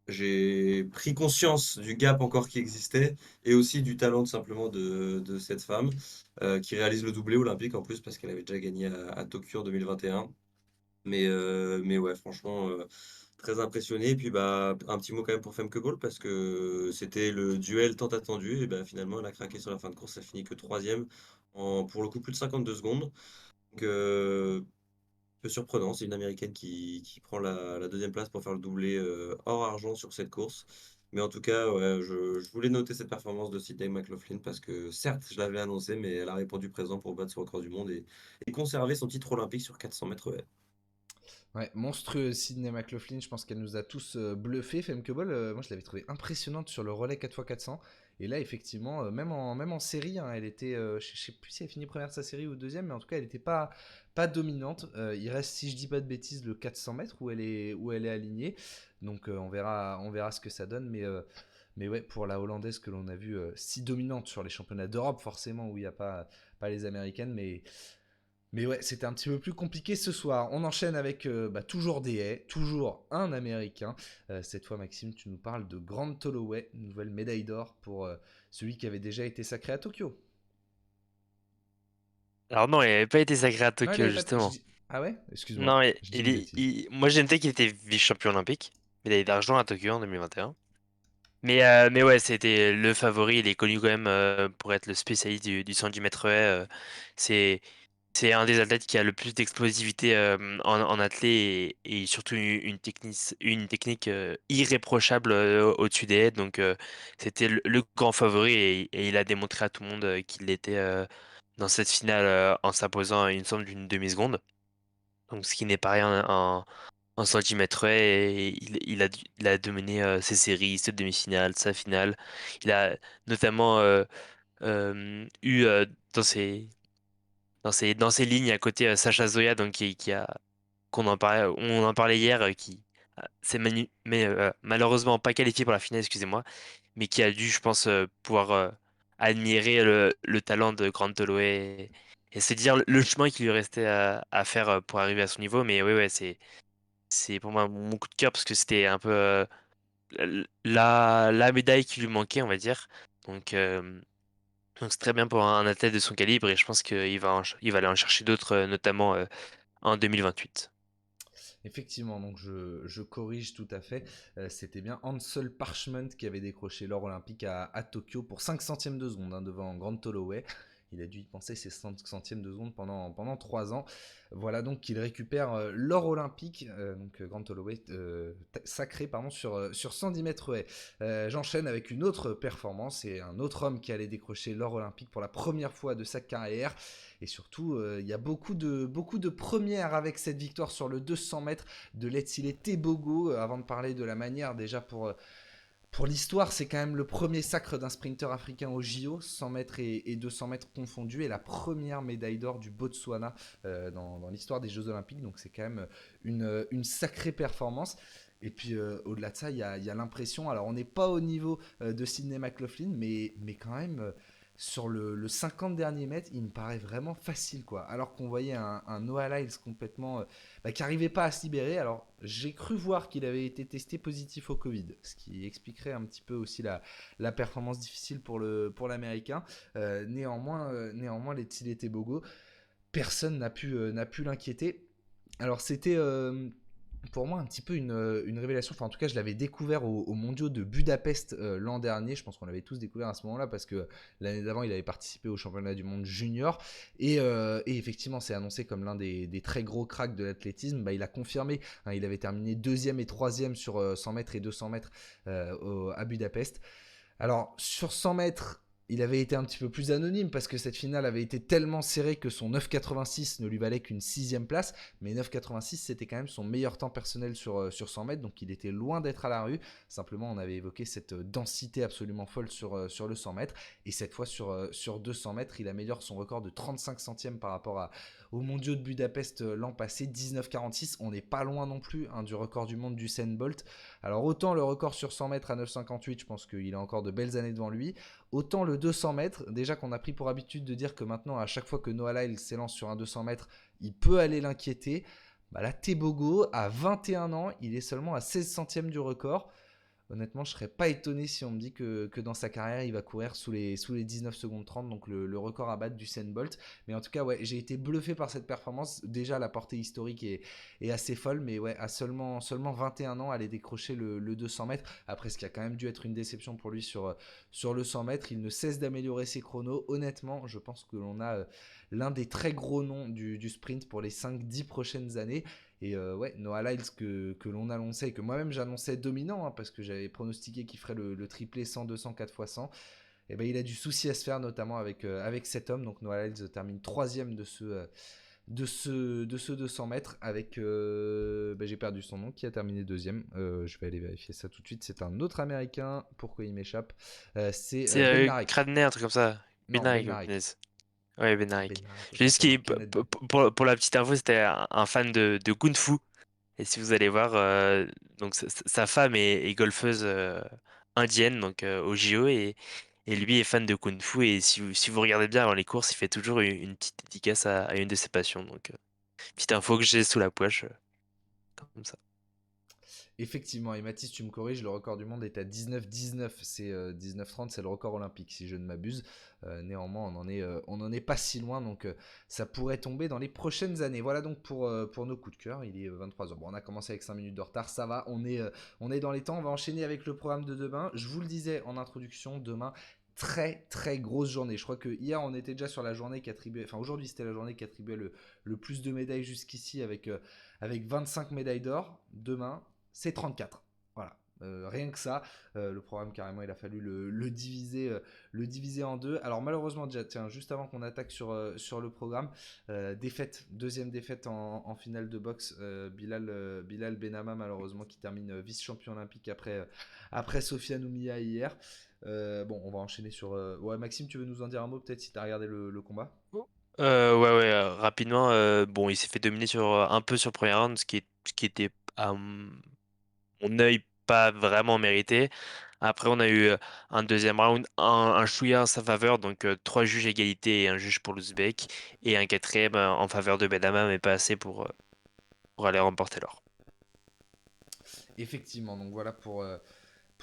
J'ai pris conscience du gap encore qui existait et aussi du talent tout simplement de cette femme qui réalise le doublé olympique en plus parce qu'elle avait déjà gagné à Tokyo en 2021. Mais ouais, franchement, très impressionné. Et puis bah, un petit mot quand même pour Femke Bol parce que c'était le duel tant attendu. Et bah, finalement, elle a craqué sur la fin de course. Elle finit que troisième en, pour le coup, plus de 52 secondes. Donc, peu surprenant. C'est une Américaine qui prend la deuxième place pour faire le doublé hors argent sur cette course. Mais en tout cas, ouais, je voulais noter cette performance de Sydney McLaughlin parce que certes, je l'avais annoncé, mais elle a répondu présent pour battre son record du monde et conserver son titre olympique sur 400 mètres haies. Ouais, monstrueux Sydney McLaughlin, je pense qu'elle nous a tous bluffé. Femke Bol, moi je l'avais trouvée impressionnante sur le relais 4x400. Et là, effectivement, même en série, hein, elle était, je sais plus si elle finit première de sa série ou deuxième, mais en tout cas, elle n'était pas dominante. Il reste, si je dis pas de bêtises, le 400 mètres où elle est alignée. Donc on verra ce que ça donne. Mais ouais, pour la Hollandaise que l'on a vue si dominante sur les championnats d'Europe, forcément, où il n'y a pas les Américaines, mais ouais, c'était un petit peu plus compliqué ce soir. On enchaîne avec toujours des haies, toujours un Américain. Cette fois, Maxime, tu nous parles de Grant Holloway, une nouvelle médaille d'or pour celui qui avait déjà été sacré à Tokyo. Alors non, il n'avait pas été sacré à Non, il Tokyo, avait pas. justement. Ah ouais. Excuse-moi, Non, je dis une bêtise. moi j'ai noté qu'il était vice-champion olympique, médaille d'argent à Tokyo en 2021. Mais ouais, c'était le favori. Il est connu quand même pour être le spécialiste du 110 mètres haies. C'est c'est un des athlètes qui a le plus d'explosivité en athlée et surtout une technique irréprochable au-dessus des haies. Donc c'était le grand favori et il a démontré à tout le monde qu'il l'était dans cette finale en s'imposant une somme d'une demi-seconde. Donc ce qui n'est pas rien en centimètres près, et il a dominé ses séries, ses demi-finales, sa finale. Il a notamment eu dans ses lignes à côté Sacha Zoya, donc on en parlait hier, qui s'est malheureusement pas qualifié pour la finale, excusez-moi, mais qui a dû, je pense, pouvoir admirer le talent de Grant Holloway et se dire le chemin qu'il lui restait à faire pour arriver à son niveau. Mais oui, ouais, c'est pour moi mon coup de cœur parce que c'était un peu la médaille qui lui manquait, on va dire. Donc, euh, donc c'est très bien pour un athlète de son calibre et je pense qu'il va aller en chercher d'autres, notamment en 2028. Effectivement, donc je corrige tout à fait. C'était bien Ansel Parchment qui avait décroché l'or olympique à Tokyo pour 5 centièmes de seconde devant Grant Holloway. Il a dû y penser ses 5 centièmes de seconde pendant 3 ans. Voilà donc qu'il récupère l'or olympique, donc Grant Holloway, sacré pardon, sur 110 mètres haies. J'enchaîne avec une autre performance et un autre homme qui allait décrocher l'or olympique pour la première fois de sa carrière. Et surtout, il y a beaucoup de premières avec cette victoire sur le 200 mètres de Letsile Tebogo. Avant de parler de la manière, déjà pour l'histoire, c'est quand même le premier sacre d'un sprinter africain au JO, 100 mètres et 200 mètres confondus, et la première médaille d'or du Botswana dans l'histoire des Jeux Olympiques. Donc c'est quand même une sacrée performance. Et puis au-delà de ça, il y a l'impression, alors on n'est pas au niveau de Sydney McLaughlin, mais quand même, sur le 50 derniers mètres, il me paraît vraiment facile, quoi. Alors qu'on voyait un Noah Lyles complètement qui n'arrivait pas à se libérer. Alors j'ai cru voir qu'il avait été testé positif au Covid, ce qui expliquerait un petit peu aussi la performance difficile pour l'Américain. Néanmoins, les était Bogo, personne n'a pu l'inquiéter. Alors c'était pour moi un petit peu une révélation. Enfin, en tout cas, je l'avais découvert aux mondiaux de Budapest l'an dernier. Je pense qu'on l'avait tous découvert à ce moment-là parce que l'année d'avant, il avait participé au championnat du monde junior. Et effectivement, c'est annoncé comme l'un des très gros cracks de l'athlétisme. Il a confirmé. Hein, il avait terminé deuxième et troisième sur 100 mètres et 200 mètres à Budapest. Alors, sur 100 mètres, il avait été un petit peu plus anonyme parce que cette finale avait été tellement serrée que son 9,86 ne lui valait qu'une sixième place. Mais 9,86, c'était quand même son meilleur temps personnel sur 100 mètres, donc il était loin d'être à la rue. Simplement, on avait évoqué cette densité absolument folle sur le 100 mètres. Et cette fois, sur 200 mètres, il améliore son record de 35 centièmes par rapport aux mondiaux de Budapest l'an passé, 19,46. On n'est pas loin non plus du record du monde du Usain Bolt. Alors autant le record sur 100 mètres à 9,58, je pense qu'il a encore de belles années devant lui. Autant le 200 mètres, déjà qu'on a pris pour habitude de dire que maintenant, à chaque fois que Noah Lyles s'élance sur un 200 mètres, il peut aller l'inquiéter. Bah là, Tebogo, à 21 ans, il est seulement à 16 centièmes du record. Honnêtement, je serais pas étonné si on me dit que dans sa carrière, il va courir sous les 19 secondes 30, donc le record à battre du Usain Bolt. Mais en tout cas, ouais, j'ai été bluffé par cette performance. Déjà, la portée historique est assez folle, mais ouais, à seulement 21 ans, aller décrocher le 200 mètres. Après, ce qui a quand même dû être une déception pour lui sur le 100 mètres, il ne cesse d'améliorer ses chronos. Honnêtement, je pense que l'on a l'un des très gros noms du sprint pour les 5-10 prochaines années. Et ouais, Noah Lyles que l'on annonçait et que moi-même j'annonçais dominant parce que j'avais pronostiqué qu'il ferait le triplé 100, 200, 4 x 100. Et ben il a du souci à se faire notamment avec cet homme. Donc Noah Lyles termine troisième de ce 200 mètres avec, j'ai perdu son nom, qui a terminé deuxième. Je vais aller vérifier ça tout de suite. C'est un autre américain. Pourquoi il m'échappe? C'est C'est Ben Marek. Cradney, un truc comme ça. Non, Ben Benarek, Marek. punaise. Ouais, Ben Benarek. Marek, J'ai autant juste pour moi. qui, Kenneth. pour la petite info, c'était un fan de Kung Fu. Et si vous allez voir, donc sa femme est golfeuse indienne, donc au JO, et lui est fan de Kung Fu. Et si vous regardez bien avant les courses, il fait toujours une petite dédicace à une de ses passions. Donc, petite info que j'ai sous la poche, comme ça. Effectivement, et Mathis, tu me corriges, le record du monde est à 19,19. C'est 19,30, c'est le record olympique, si je ne m'abuse. Néanmoins, on en est pas si loin, donc ça pourrait tomber dans les prochaines années. Voilà donc pour nos coups de cœur. Il est 23h. Bon, on a commencé avec 5 minutes de retard, ça va, on est dans les temps. On va enchaîner avec le programme de demain. Je vous le disais en introduction, demain, très très grosse journée. Je crois que hier on était déjà sur la journée qui attribuait, enfin aujourd'hui c'était la journée qui attribuait le plus de médailles jusqu'ici avec 25 médailles d'or. Demain, c'est 34. Voilà. Rien que ça, le programme carrément il a fallu le diviser en deux. Alors malheureusement déjà, tiens, juste avant qu'on attaque sur le programme, deuxième défaite en finale de boxe, Bilal Benama malheureusement qui termine vice-champion olympique après Sofiane Oumia hier. Bon, on va enchaîner sur... Ouais, Maxime, tu veux nous en dire un mot peut-être si tu as regardé le combat? Ouais, rapidement, bon, il s'est fait dominer un peu sur le premier round, ce qui était à mon œil pas vraiment mérité. Après, on a eu un deuxième round, un chouïa en sa faveur, donc trois juges égalité et un juge pour l'Ouzbek, et un quatrième en faveur de Benama, mais pas assez pour aller remporter l'or. Effectivement, donc voilà pour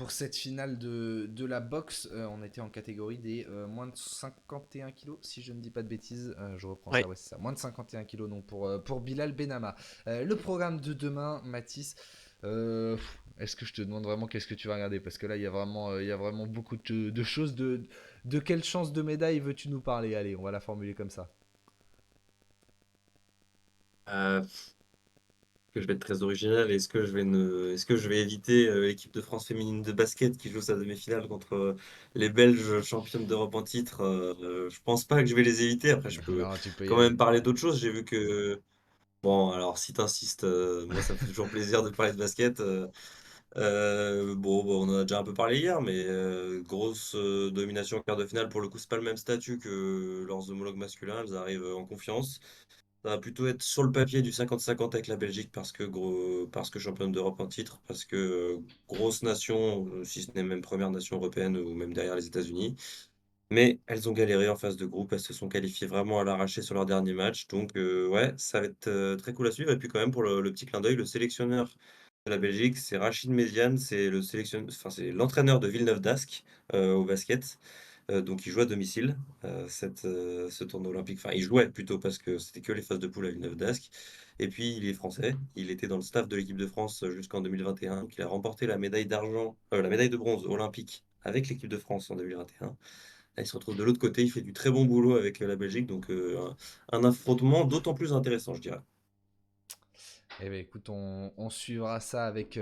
cette finale de la boxe. On était en catégorie des moins de 51 kilos, si je ne dis pas de bêtises. Je reprends Oui. ça, ouais, c'est ça. Moins de 51 kilos donc pour Bilal Benama. Le programme de demain, Mathis. Est-ce que je te demande vraiment qu'est-ce que tu vas regarder? Parce que là, il y a vraiment beaucoup de choses. De quelle chance de médaille veux-tu nous parler? Allez, on va la formuler comme ça. Euh, que je vais être très original. Est-ce que je vais éviter l'équipe de France féminine de basket qui joue sa demi-finale contre les Belges championnes d'Europe en titre? Je pense pas que je vais les éviter. Après, je peux Non, tu peux y quand même aller. parler d'autres choses. J'ai vu que bon, alors si t'insistes, moi ça me fait toujours plaisir de parler de basket. Bon, on en a déjà un peu parlé hier, mais grosse domination en quart de finale. Pour le coup, c'est pas le même statut que leurs homologues masculins. Elles arrivent en confiance. Ça va plutôt être sur le papier du 50-50 avec la Belgique parce que championne d'Europe en titre, parce que grosse nation, si ce n'est même première nation européenne ou même derrière les États-Unis. Mais elles ont galéré en phase de groupe, elles se sont qualifiées vraiment à l'arraché sur leur dernier match. Donc ouais, ça va être très cool à suivre. Et puis quand même pour le petit clin d'œil, le sélectionneur de la Belgique, c'est Rachid Méziane, c'est l'entraîneur de Villeneuve d'Ascq au basket. Donc il joue à domicile ce tournoi olympique. Enfin, il jouait plutôt parce que c'était que les phases de poule à Villeneuve d'Ascq. Et puis il est français. Il était dans le staff de l'équipe de France jusqu'en 2021. Donc, il a remporté la médaille d'argent, la médaille de bronze olympique avec l'équipe de France en 2021. Là, il se retrouve de l'autre côté. Il fait du très bon boulot avec la Belgique. Donc un affrontement d'autant plus intéressant, je dirais. Eh bien, écoute, on suivra ça avec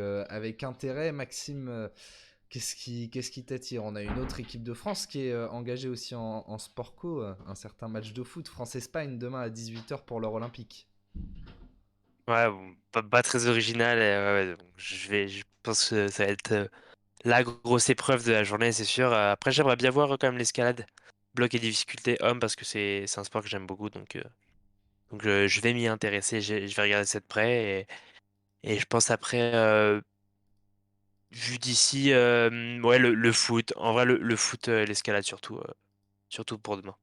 intérêt. Maxime, Qu'est-ce qui t'attire? On a une autre équipe de France qui est engagée aussi en sport co, un certain match de foot France-Espagne demain à 18h pour l'heure olympique. Ouais, bon, pas très original. Et ouais, donc je pense que ça va être la grosse épreuve de la journée, c'est sûr. Après, j'aimerais bien voir quand même l'escalade, bloc et difficulté homme, parce que c'est un sport que j'aime beaucoup. Donc je vais m'y intéresser, je vais regarder ça de près. Et je pense après, vu d'ici, ouais, le foot. En vrai, le foot, l'escalade surtout, surtout pour demain.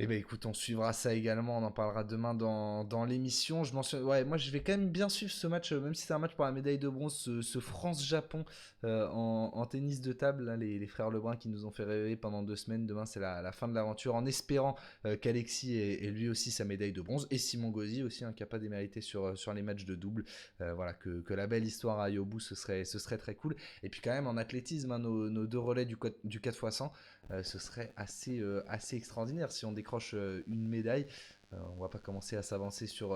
Eh ben écoute, on suivra ça également, on en parlera demain dans l'émission. Ouais, moi je vais quand même bien suivre ce match, même si c'est un match pour la médaille de bronze, ce France-Japon en tennis de table, là, les frères Lebrun qui nous ont fait rêver pendant 2 semaines. Demain c'est la fin de l'aventure, en espérant qu'Alexis ait lui aussi sa médaille de bronze, et Simon Gauzy aussi, hein, qui n'a pas démérité sur les matchs de double. Voilà, que la belle histoire aille au bout, ce serait très cool. Et puis quand même en athlétisme, hein, nos deux relais du 4x100, ce serait assez extraordinaire si on décroche une médaille. On va pas commencer à s'avancer sur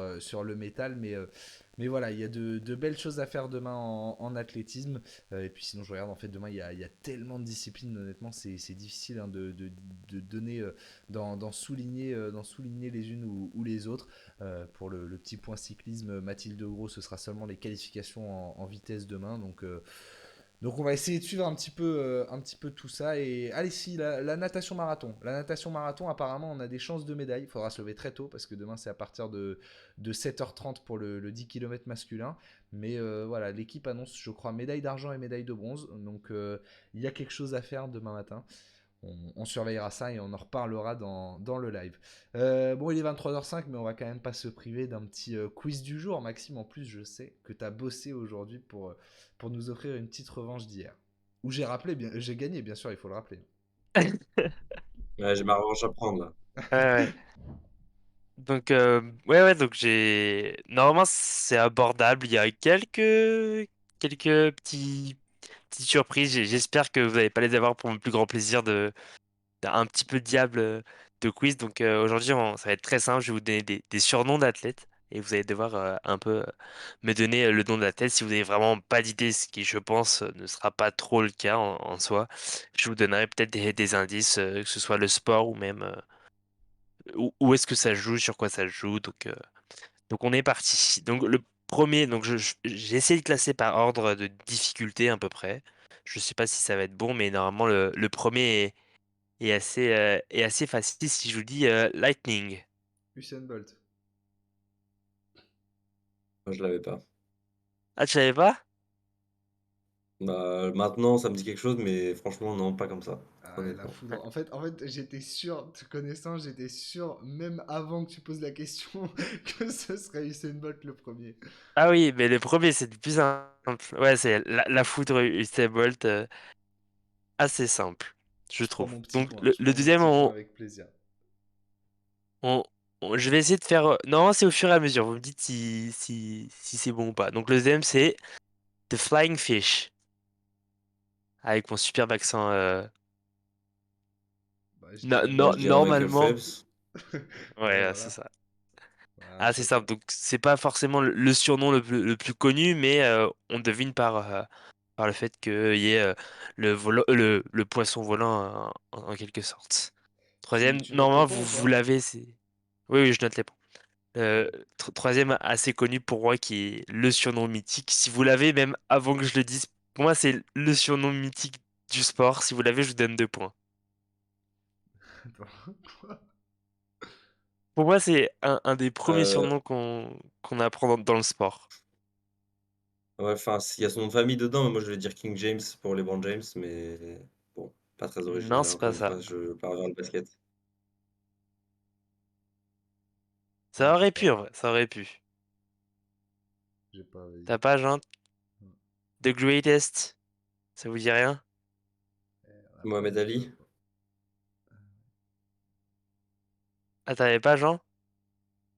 le métal, mais voilà, il y a de belles choses à faire demain en athlétisme. Et puis sinon, je regarde, en fait, demain, il y a tellement de disciplines, honnêtement, c'est difficile, hein, de donner, d'en souligner les unes ou les autres. Pour le petit point cyclisme, Mathilde Gros, ce sera seulement les qualifications en vitesse demain. Donc on va essayer de suivre un petit peu tout ça. Et allez, si, la natation marathon. La natation marathon, apparemment, on a des chances de médaille. Il faudra se lever très tôt parce que demain, c'est à partir de 7h30 pour le 10 km masculin. Mais voilà, l'équipe annonce, je crois, médaille d'argent et médaille de bronze. Donc il y a quelque chose à faire demain matin. On surveillera ça et on en reparlera dans le live. Bon, il est 23h05, mais on va quand même pas se priver d'un petit quiz du jour. Maxime, en plus, je sais que tu as bossé aujourd'hui pour nous offrir une petite revanche d'hier. Où j'ai gagné, bien sûr, il faut le rappeler. Ouais, j'ai ma revanche à prendre là. Ouais, ouais. Donc, ouais, donc Normalement, c'est abordable. Il y a quelques petites surprises. J'espère que vous n'allez pas les avoir pour mon plus grand plaisir d'un petit peu diable de quiz. Donc, aujourd'hui, ça va être très simple. Je vais vous donner des surnoms d'athlètes. Et vous allez devoir un peu me donner le nom de l'athlète. Si vous n'avez vraiment pas d'idée, ce qui, je pense, ne sera pas trop le cas en soi, je vous donnerai peut-être des indices, que ce soit le sport ou même où est-ce que ça joue, sur quoi ça joue. Donc on est parti. Donc le premier, donc j'ai essayé de classer par ordre de difficulté à peu près. Je sais pas si ça va être bon, mais normalement le premier est assez facile si je vous dis Lightning. Usain Bolt. Moi, je l'avais pas. Ah, tu savais pas? Bah, maintenant, ça me dit quelque chose, mais franchement, non, pas comme ça, Ah ouais, la honnêtement. foudre. En fait, j'étais sûr, te connaissant, j'étais sûr, même avant que tu poses la question, que ce serait Usain Bolt le premier. Ah oui, mais le premier c'est le plus simple. Ouais, c'est la foudre Usain Bolt, assez simple, je Je prends trouve. mon petit Donc point. le, Je le prends mon deuxième, petit point avec plaisir. On- je vais essayer de faire. Non, c'est au fur et à mesure. Vous me dites si c'est bon ou pas. Donc, le deuxième, c'est The Flying Fish. Avec mon superbe accent. Bah, je dirais Moi, je dirais Michael Normalement. Phelps. Ouais, Ouais, c'est voilà. ça. Voilà, Ah, c'est simple. chacun. Donc, c'est pas forcément le surnom le plus connu, mais on devine par le fait qu'il y ait le poisson volant en quelque sorte. Tu, Troisième, tu notes les normalement, points ou vous pas? l'avez. Oui, oui, je note les points. Euh, Ok. Troisième assez connu pour moi qui est le surnom mythique. Si vous l'avez, même avant que je le dise, pour moi c'est le surnom mythique du sport. Si vous l'avez, je vous donne 2 points. Attends, quoi? Pour moi, c'est un des premiers Euh, surnoms qu'on apprend dans le sport. ouais, enfin, il y a son nom de famille dedans, mais moi, je vais dire King James pour LeBron James, mais bon, pas très Non, original, c'est encore pas une ça. fois, je pars vers le basket. Ça J'ai aurait pu, pas. en vrai, ça aurait pu. J'ai pas, vas-y. T'as pas, genre, The Greatest? Ça vous dit rien? On a pas Mohamed dit quoi, Ali? quoi. Ah, t'avais pas, Jean?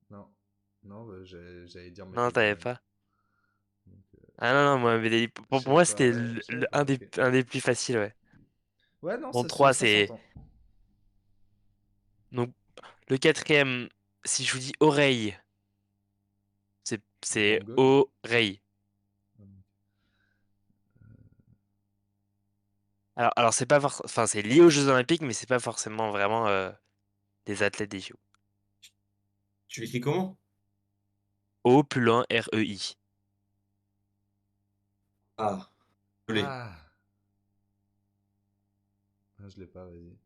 Non. Non, bah, j'allais dire Non, Michael t'avais Jordan. pas. Donc, Ah non, non, moi, Medellin, je pour savais moi, pas, c'était ouais, je savais pas, un des, ok. un des plus faciles, ouais. Ouais, non, Bon, ça, se, 3, ça c'est. s'entend. Donc, le quatrième, si je vous dis oreille. C'est Van Gogh. oreille. Alors c'est pas enfin c'est lié aux Jeux Olympiques, mais c'est pas forcément vraiment des athlètes des JO. Tu l'écris comment? O plus loin REI. Ah, je l'ai. Ah, ah, je l'ai pas, vas-y.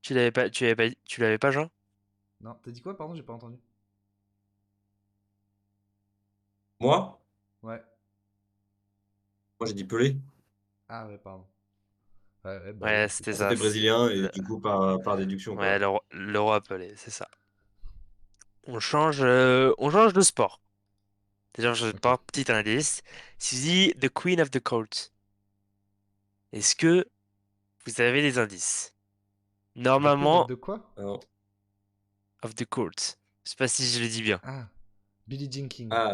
Tu l'avais pas, Jean? Non, t'as dit quoi, pardon, j'ai pas entendu. Moi? Ouais. Moi, j'ai dit Pelé. Ah ouais, pardon. Ouais, ouais, bah oui, Ouais, c'est c'était Bon, ça. ça ça. fait brésilien et du coup, par déduction, Ouais, quoi. l'euro appelé, c'est ça. On change de sport. Déjà, je Ok. pars petit indice. Si je dis The Queen of the Court, est-ce que vous avez des indices? The Queen of Normalement, the quoi? Alors, of the Court. Je sais pas si je le dis bien. Ah, Billie Jean King. ah,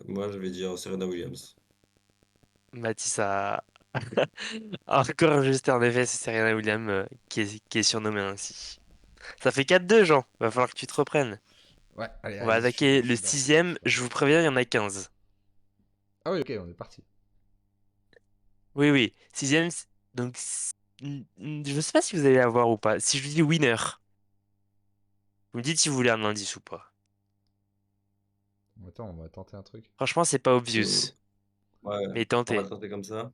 moi, je vais dire Serena Williams. Mathis a encore juste en effet, c'est Serena Williams qui est surnommée ainsi. Ça fait 4-2, Jean. Va falloir que tu te reprennes. Ouais, allez, On va allez, attaquer je le suis dans, je suis dans, je sixième. suis dans. Je vous préviens, il y en a 15. Ah oui, ok, on est parti. Oui, oui. Sixième, donc, je sais pas si vous allez avoir ou pas. Si je vous dis winner, vous me dites si vous voulez un indice ou pas. Attends, on va tenter un truc. Franchement, c'est pas Euh, obvious, ouais, mais on va tentez. tenter comme ça.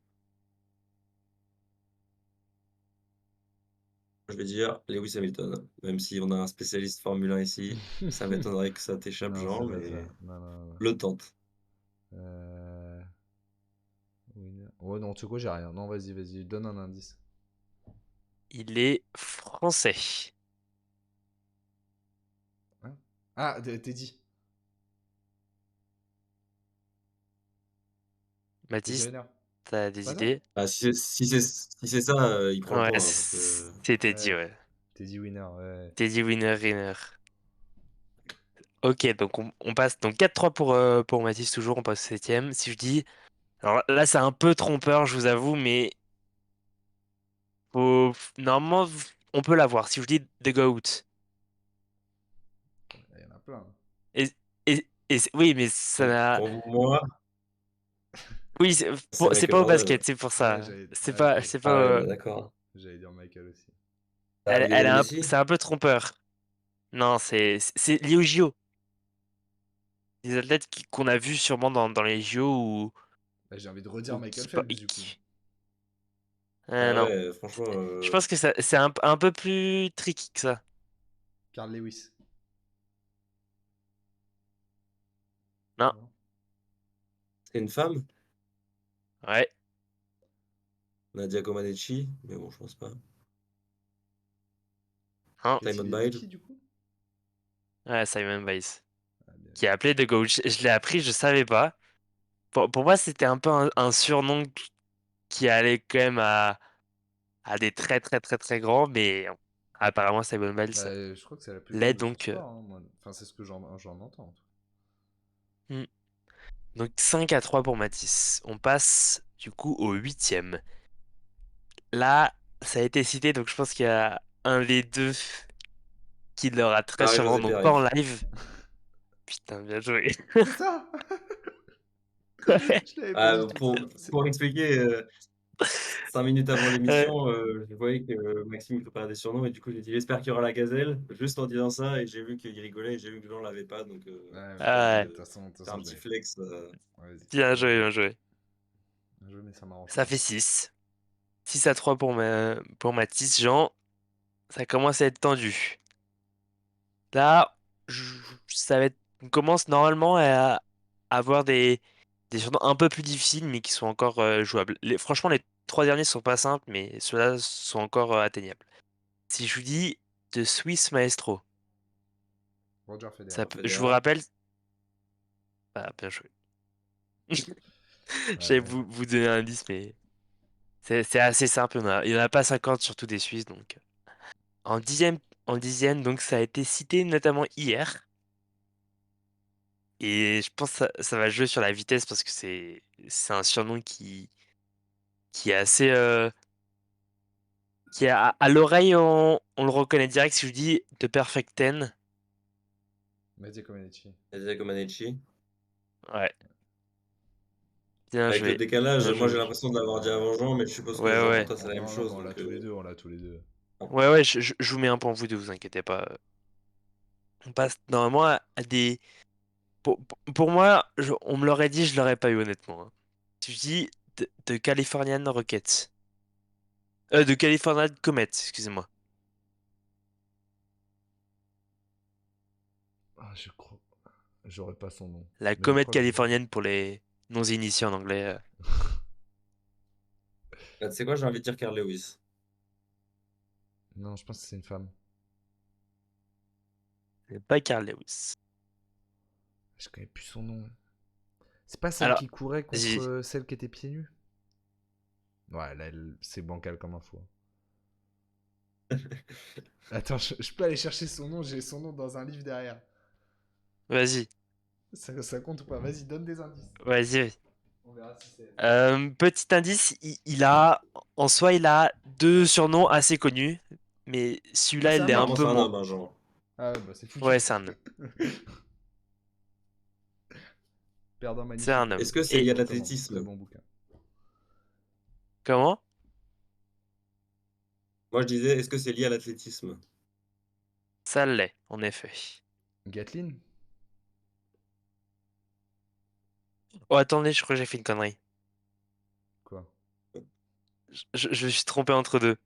Je vais dire Lewis Hamilton. Même si on a un spécialiste Formule 1 ici, ça m'étonnerait que ça t'échappe, Non, Jean, c'est pas ça. mais Non, non, non. le tente. Euh... Winner. Oh non, tu sais quoi, j'ai rien. Non, vas-y, vas-y, donne un indice. Il est français. Hein. Ah, t'es dit. T'es dit Mathis, Riner. t'as C'est des pas ça? idées? Ah, si c'est ça, il prend le Ouais, point, hein, parce que c'était dit, Ouais, ouais. t'es dit winner, ouais. T'es dit winner, winner. Ok, donc on passe. Donc 4-3 pour Mathis, toujours, on passe au septième. Si je dis. Alors là, c'est un peu trompeur, je vous avoue, mais normalement, on peut l'avoir. Si je dis The Goat. Il y en a plein. Et, oui, mais ça pour, n'a. pour moi, Oui, c'est c'est Michael pas au Jordan. basket, c'est pour Ouais, ça. C'est ouais, pas. C'est pas. Ah ouais, bah d'accord. j'allais dire Michael aussi. Ah, Lionel Messi? C'est un peu trompeur. Non, c'est lié aux JO. Des athlètes qu'on a vus sûrement dans les JO Bah, j'ai envie de redire ou Michael Phelps, du coup. Non. Ouais, franchement, Je pense que c'est un peu plus tricky que ça. Carl Lewis. Non. Non. c'est une femme? Ouais. Nadia Comaneci? Mais bon, je pense pas. Non. Et Simone il est de Biles? qui, du coup? Ouais, Simon Biles. Ah, bien Qui vu. est appelé The Goat. Je l'ai appris, je savais pas. Pour moi, c'était un peu un surnom qui allait quand même à des très très très très grands, mais apparemment Simon Biles Bah, je crois que c'est la plus grande l'est de son donc. sport, hein, moi. Enfin, c'est ce que j'en entends, en tout Hmm. Donc 5-3 pour Matisse. On passe du coup au huitième. Là, ça a été cité, donc je pense qu'il y a un des deux qui l'aura très sûrement, Marie-Josée donc pas en Pérec. live. Putain, bien joué. C'est ça. Je l'avais pas Ah, du tout. pour l'expliquer, 5 minutes avant Ouais, l'émission, je voyais que Maxime préparait des surnoms et du coup j'ai dit j'espère qu'il y aura la gazelle, juste en disant ça et j'ai vu qu'il rigolait et j'ai vu que Jean l'avait pas donc Ouais, j'ai pas voulu ouais, de toute faire façon, un je petit l'avais. flex. Ouais, vas-y, bien bien joué, joué. bien joué. Bien joué, mais ça m'arrange Ça pas. fait 6. 6-3 pour Mathis. Jean, ça commence à être tendu. Là, ça va être, on commence normalement à avoir des surnoms un peu plus difficiles, mais qui sont encore jouables. Franchement, les trois derniers sont pas simples, mais ceux-là sont encore atteignables. Si je vous dis de Swiss Maestro, Roger Federer. je vous Federer. rappelle. Ah, bien joué. Ouais, J'allais ouais. vous donner un indice, mais c'est assez simple. Il y en a pas 50, surtout des Suisses. Donc. En dixième, en dixième, donc ça a été cité notamment hier. Et je pense que ça va jouer sur la vitesse parce que c'est un surnom qui est assez. Qui est à l'oreille, on le reconnaît direct. Si je vous dis The Perfect Ten, Mathieu Comaneci. Nadia Comaneci. ouais. Bien Avec le joué. décalage, Bien moi joué. j'ai l'impression de l'avoir dit avant Jean, mais je suppose que Ouais, Jean, pour ouais. toi, c'est la même Non, non, chose. on l'a Donc, tous les deux, on l'a tous les deux. Ouais, ouais, je vous mets un point vous deux, vous inquiétez pas. On passe normalement à des. Pour moi, on me l'aurait dit, je l'aurais pas eu honnêtement, hein. Si je dis de Californian Rockets. De Californian Comet, excusez-moi. Ah, je crois. J'aurais pas son nom. La Mais je comète crois que je vois. californienne pour les non-initiés en anglais. bah, tu sais quoi, j'ai envie de dire Carl Lewis. Non, je pense que c'est une femme. Pas Carl Lewis. Je connais plus son nom. C'est pas celle Alors, qui courait vas-y. contre celle qui était pieds nus? Ouais, là, c'est bancal comme info. Attends, je peux aller chercher son nom, j'ai son nom dans un livre derrière. Vas-y. Ça compte ou pas? Vas-y, donne des indices. Vas-y. On verra si c'est. Petit indice, il a, en soi, il a deux surnoms assez connus, mais Ah, celui-là, c'est un il est un Apparemment, mec? c'est peu un moins. homme, hein, Jean. Ah ouais, bah c'est foutu. Ouais, c'est un homme. Perdant C'est un magnifique, homme. Est-ce que c'est Et lié à très l'athlétisme? bon bouquin. comment? Moi, je disais, est-ce que c'est lié à l'athlétisme? Ça l'est, en effet. Gatlin? Oh, attendez, je crois que j'ai fait une connerie. Quoi? Je me suis trompé entre deux.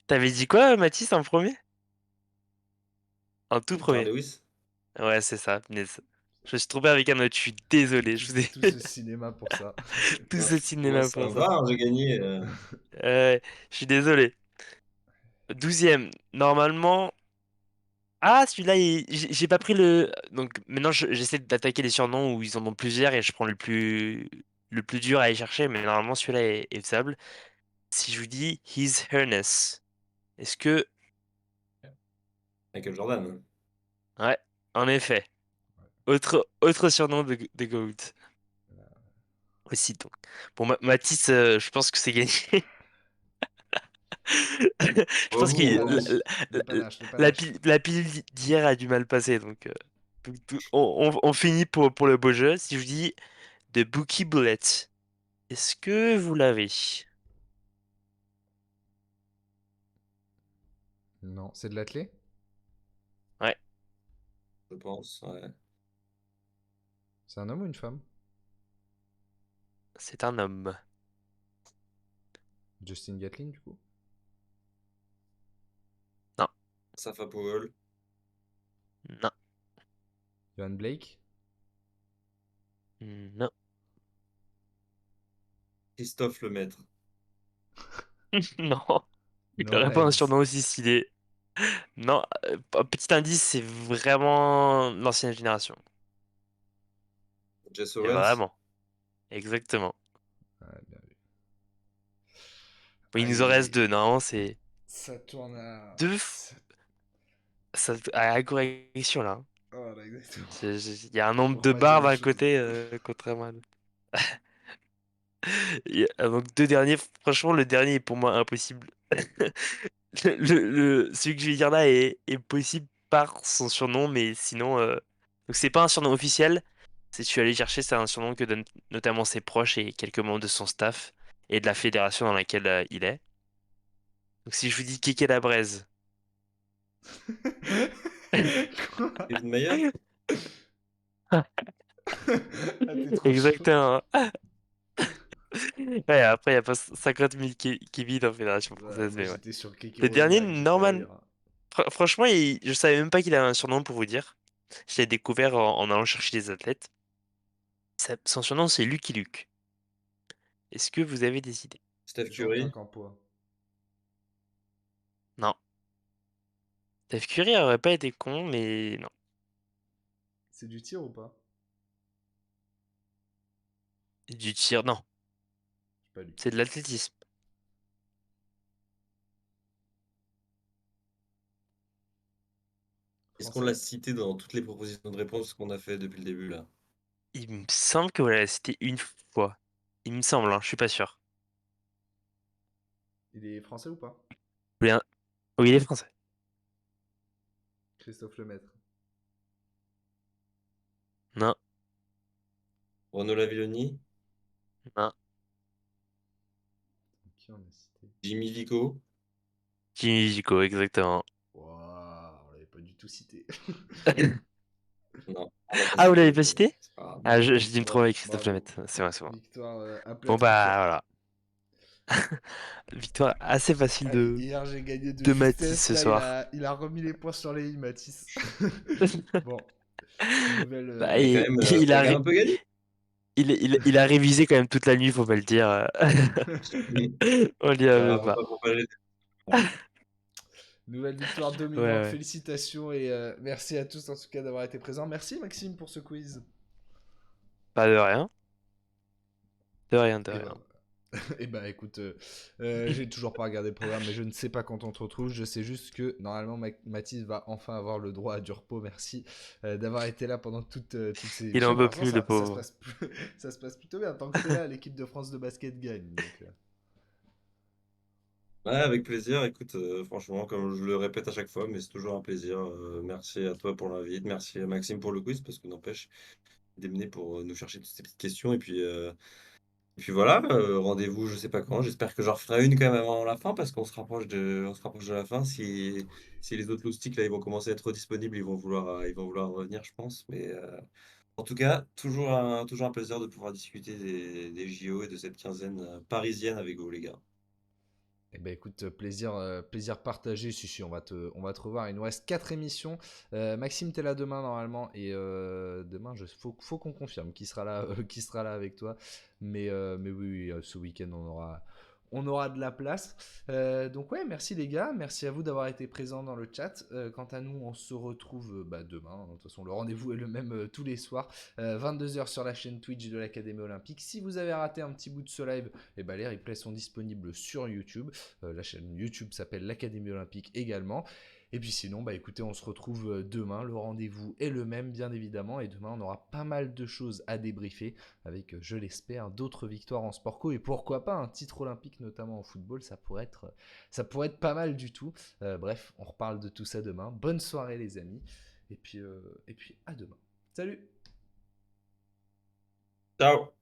T'avais dit quoi, Mathis, en premier? En tout Carl premier. Lewis? Ouais, c'est ça. Punaise. Je me suis trompé avec un autre, je suis désolé. Je vous ai Tout ce cinéma pour ça. tout Ah, ce moi, cinéma ça pour ça. va, hein, j'ai gagné. Je suis désolé. 12e. Normalement. Ah, celui-là, j'ai pas pris le. Donc maintenant, j'essaie d'attaquer les surnoms où ils en ont plusieurs et je prends le plus dur à aller chercher, mais normalement, celui-là est faisable. Si je vous dis His Highness, est-ce que. Michael Jordan. Ouais, en effet. Autre surnom de GOAT. Aussi, donc. Bon, Mathis, je pense que c'est gagné. Je pense que Bravo, Le bravo. panache. Le la, panache, le la panache. pile, la pile d'hier a du mal passé, donc, on finit pour le beau jeu. Si je vous dis de Bookie Bullet, est-ce que vous l'avez? Non, c'est de l'athlé? Ouais, Je pense, ouais. C'est un homme ou une femme? c'est un homme. Justin Gatlin, du coup? Non, Safa Powell. non, Johan Blake? non, Christophe Lemaître. non. Il Noah aurait pas un Ends. surnom aussi stylé. Non, petit indice, c'est vraiment l'ancienne génération. Jess Et Owens. vraiment, exactement. Ouais, bien vu. Bon, il Aïe, nous en aïe, reste aïe. deux. Normalement, c'est Ça tourne à. deux. À la correction là, hein. Oh là, exactement. Il y a un nombre Pour de pas dire barres autre d'un chose. côté, contrairement à l'autre. Donc deux derniers, franchement, le dernier est pour moi impossible. Celui que je vais dire là est possible par son surnom, mais sinon, donc c'est pas un surnom officiel. Si tu allé chercher, c'est un surnom que donnent notamment ses proches et quelques membres de son staff et de la fédération dans laquelle il est. Donc si je vous dis Keke Labraise, Quoi? Kevin Mayer. Ah, t'es trop chaud. exactement. Ouais, après, il n'y a pas 50 000 Kevin en fédération Ouais, française, moi mais ouais. j'étais sur Keke Le dernier, Wozniak, j'ai failli normal. rire. Franchement, je savais même pas qu'il avait un surnom pour vous dire. Je l'ai découvert en allant chercher les athlètes. Son surnom, c'est Lucky Luke. Est-ce que vous avez des idées? Steph Corentin Curry. Campois. Non. Steph Curry aurait pas été con, mais non. C'est du tir ou pas? Du tir, non. J'ai pas lu. C'est de l'athlétisme. Est-ce qu'on l'a Français? cité dans toutes les propositions de réponse qu'on a fait depuis le début là? Il me semble que voilà, c'était une fois. Il me semble, hein, je suis pas sûr. Il est français ou pas? Oui, oui, il est français. Christophe Lemaître. Non, Renaud Lavilloni. Non. Qui on a cité? Jimmy Vico. Kimi Jiko, exactement. Waouh, on l'avait pas du tout cité. Non, on l'a pas Ah, vous l'avez cité, pas mais cité? c'est pas grave. Ah, Non, j'ai dû me tromper bon, avec Christophe bravo. Lemaitre. C'est vrai, c'est vrai. Victoire à plat Bon, de couture. bah, voilà. Victoire assez facile Allez, de, hier j'ai gagné de de Mathis justesse. ce Là, soir. il a remis les points sur les i, Mathis. Bon, nouvelle. Bah, T'as quand et, même, il t'as a, quand même un peu gagné. il a révisé quand même toute la nuit, faut pas le dire. On lui avait Ah, pas. faut pas le Nouvelle victoire Ouais, dominante. ouais. Félicitations et merci à tous en tout cas d'avoir été présents. Merci Maxime pour ce quiz. Pas de rien. De rien, de Et ben, rien. et ben écoute, j'ai toujours pas regardé le programme, mais je ne sais pas quand on te retrouve. Je sais juste que normalement Mathis va enfin avoir le droit à du repos. Merci d'avoir été là pendant toutes ces Il en émissions. Pour peut l'instant, plus, le ça se pauvre. passe, ça se passe plutôt bien. Tant que t'es là, l'équipe de France de basket gagne. Donc, Ouais, avec plaisir. Écoute, franchement, comme je le répète à chaque fois, mais c'est toujours un plaisir. Merci à toi pour l'invite. Merci à Maxime pour le quiz, parce que n'empêche, d'amener pour nous chercher toutes ces petites questions. Et puis voilà, rendez-vous, je sais pas quand. J'espère que j'en referai une quand même avant la fin, parce on se rapproche de la fin. Si les autres loustiques, là, ils vont commencer à être disponibles, ils vont vouloir revenir, je pense. Mais en tout cas, toujours un plaisir de pouvoir discuter des JO et de cette quinzaine parisienne avec vous, les gars. eh ben écoute, plaisir partagé. Si, si, on va te revoir. Il nous reste 4 émissions. Maxime, t'es là demain normalement. Et demain, faut qu'on confirme qui sera là, qui sera là avec toi. Mais oui, oui, ce week-end, on aura de la place. Donc ouais, merci les gars. Merci à vous d'avoir été présents dans le chat. Quant à nous, on se retrouve demain. De toute façon, le rendez-vous est le même tous les soirs. 22h sur la chaîne Twitch de l'Académie Olympique. Si vous avez raté un petit bout de ce live, et ben les replays sont disponibles sur YouTube. La chaîne YouTube s'appelle l'Académie Olympique également. Et puis sinon, bah écoutez, on se retrouve demain. Le rendez-vous est le même, bien évidemment. Et demain, on aura pas mal de choses à débriefer avec, je l'espère, d'autres victoires en sport co. Et pourquoi pas un titre olympique, notamment en football. Ça pourrait être pas mal du tout. Bref, on reparle de tout ça demain. Bonne soirée, les amis. Et puis à demain. Salut! Ciao!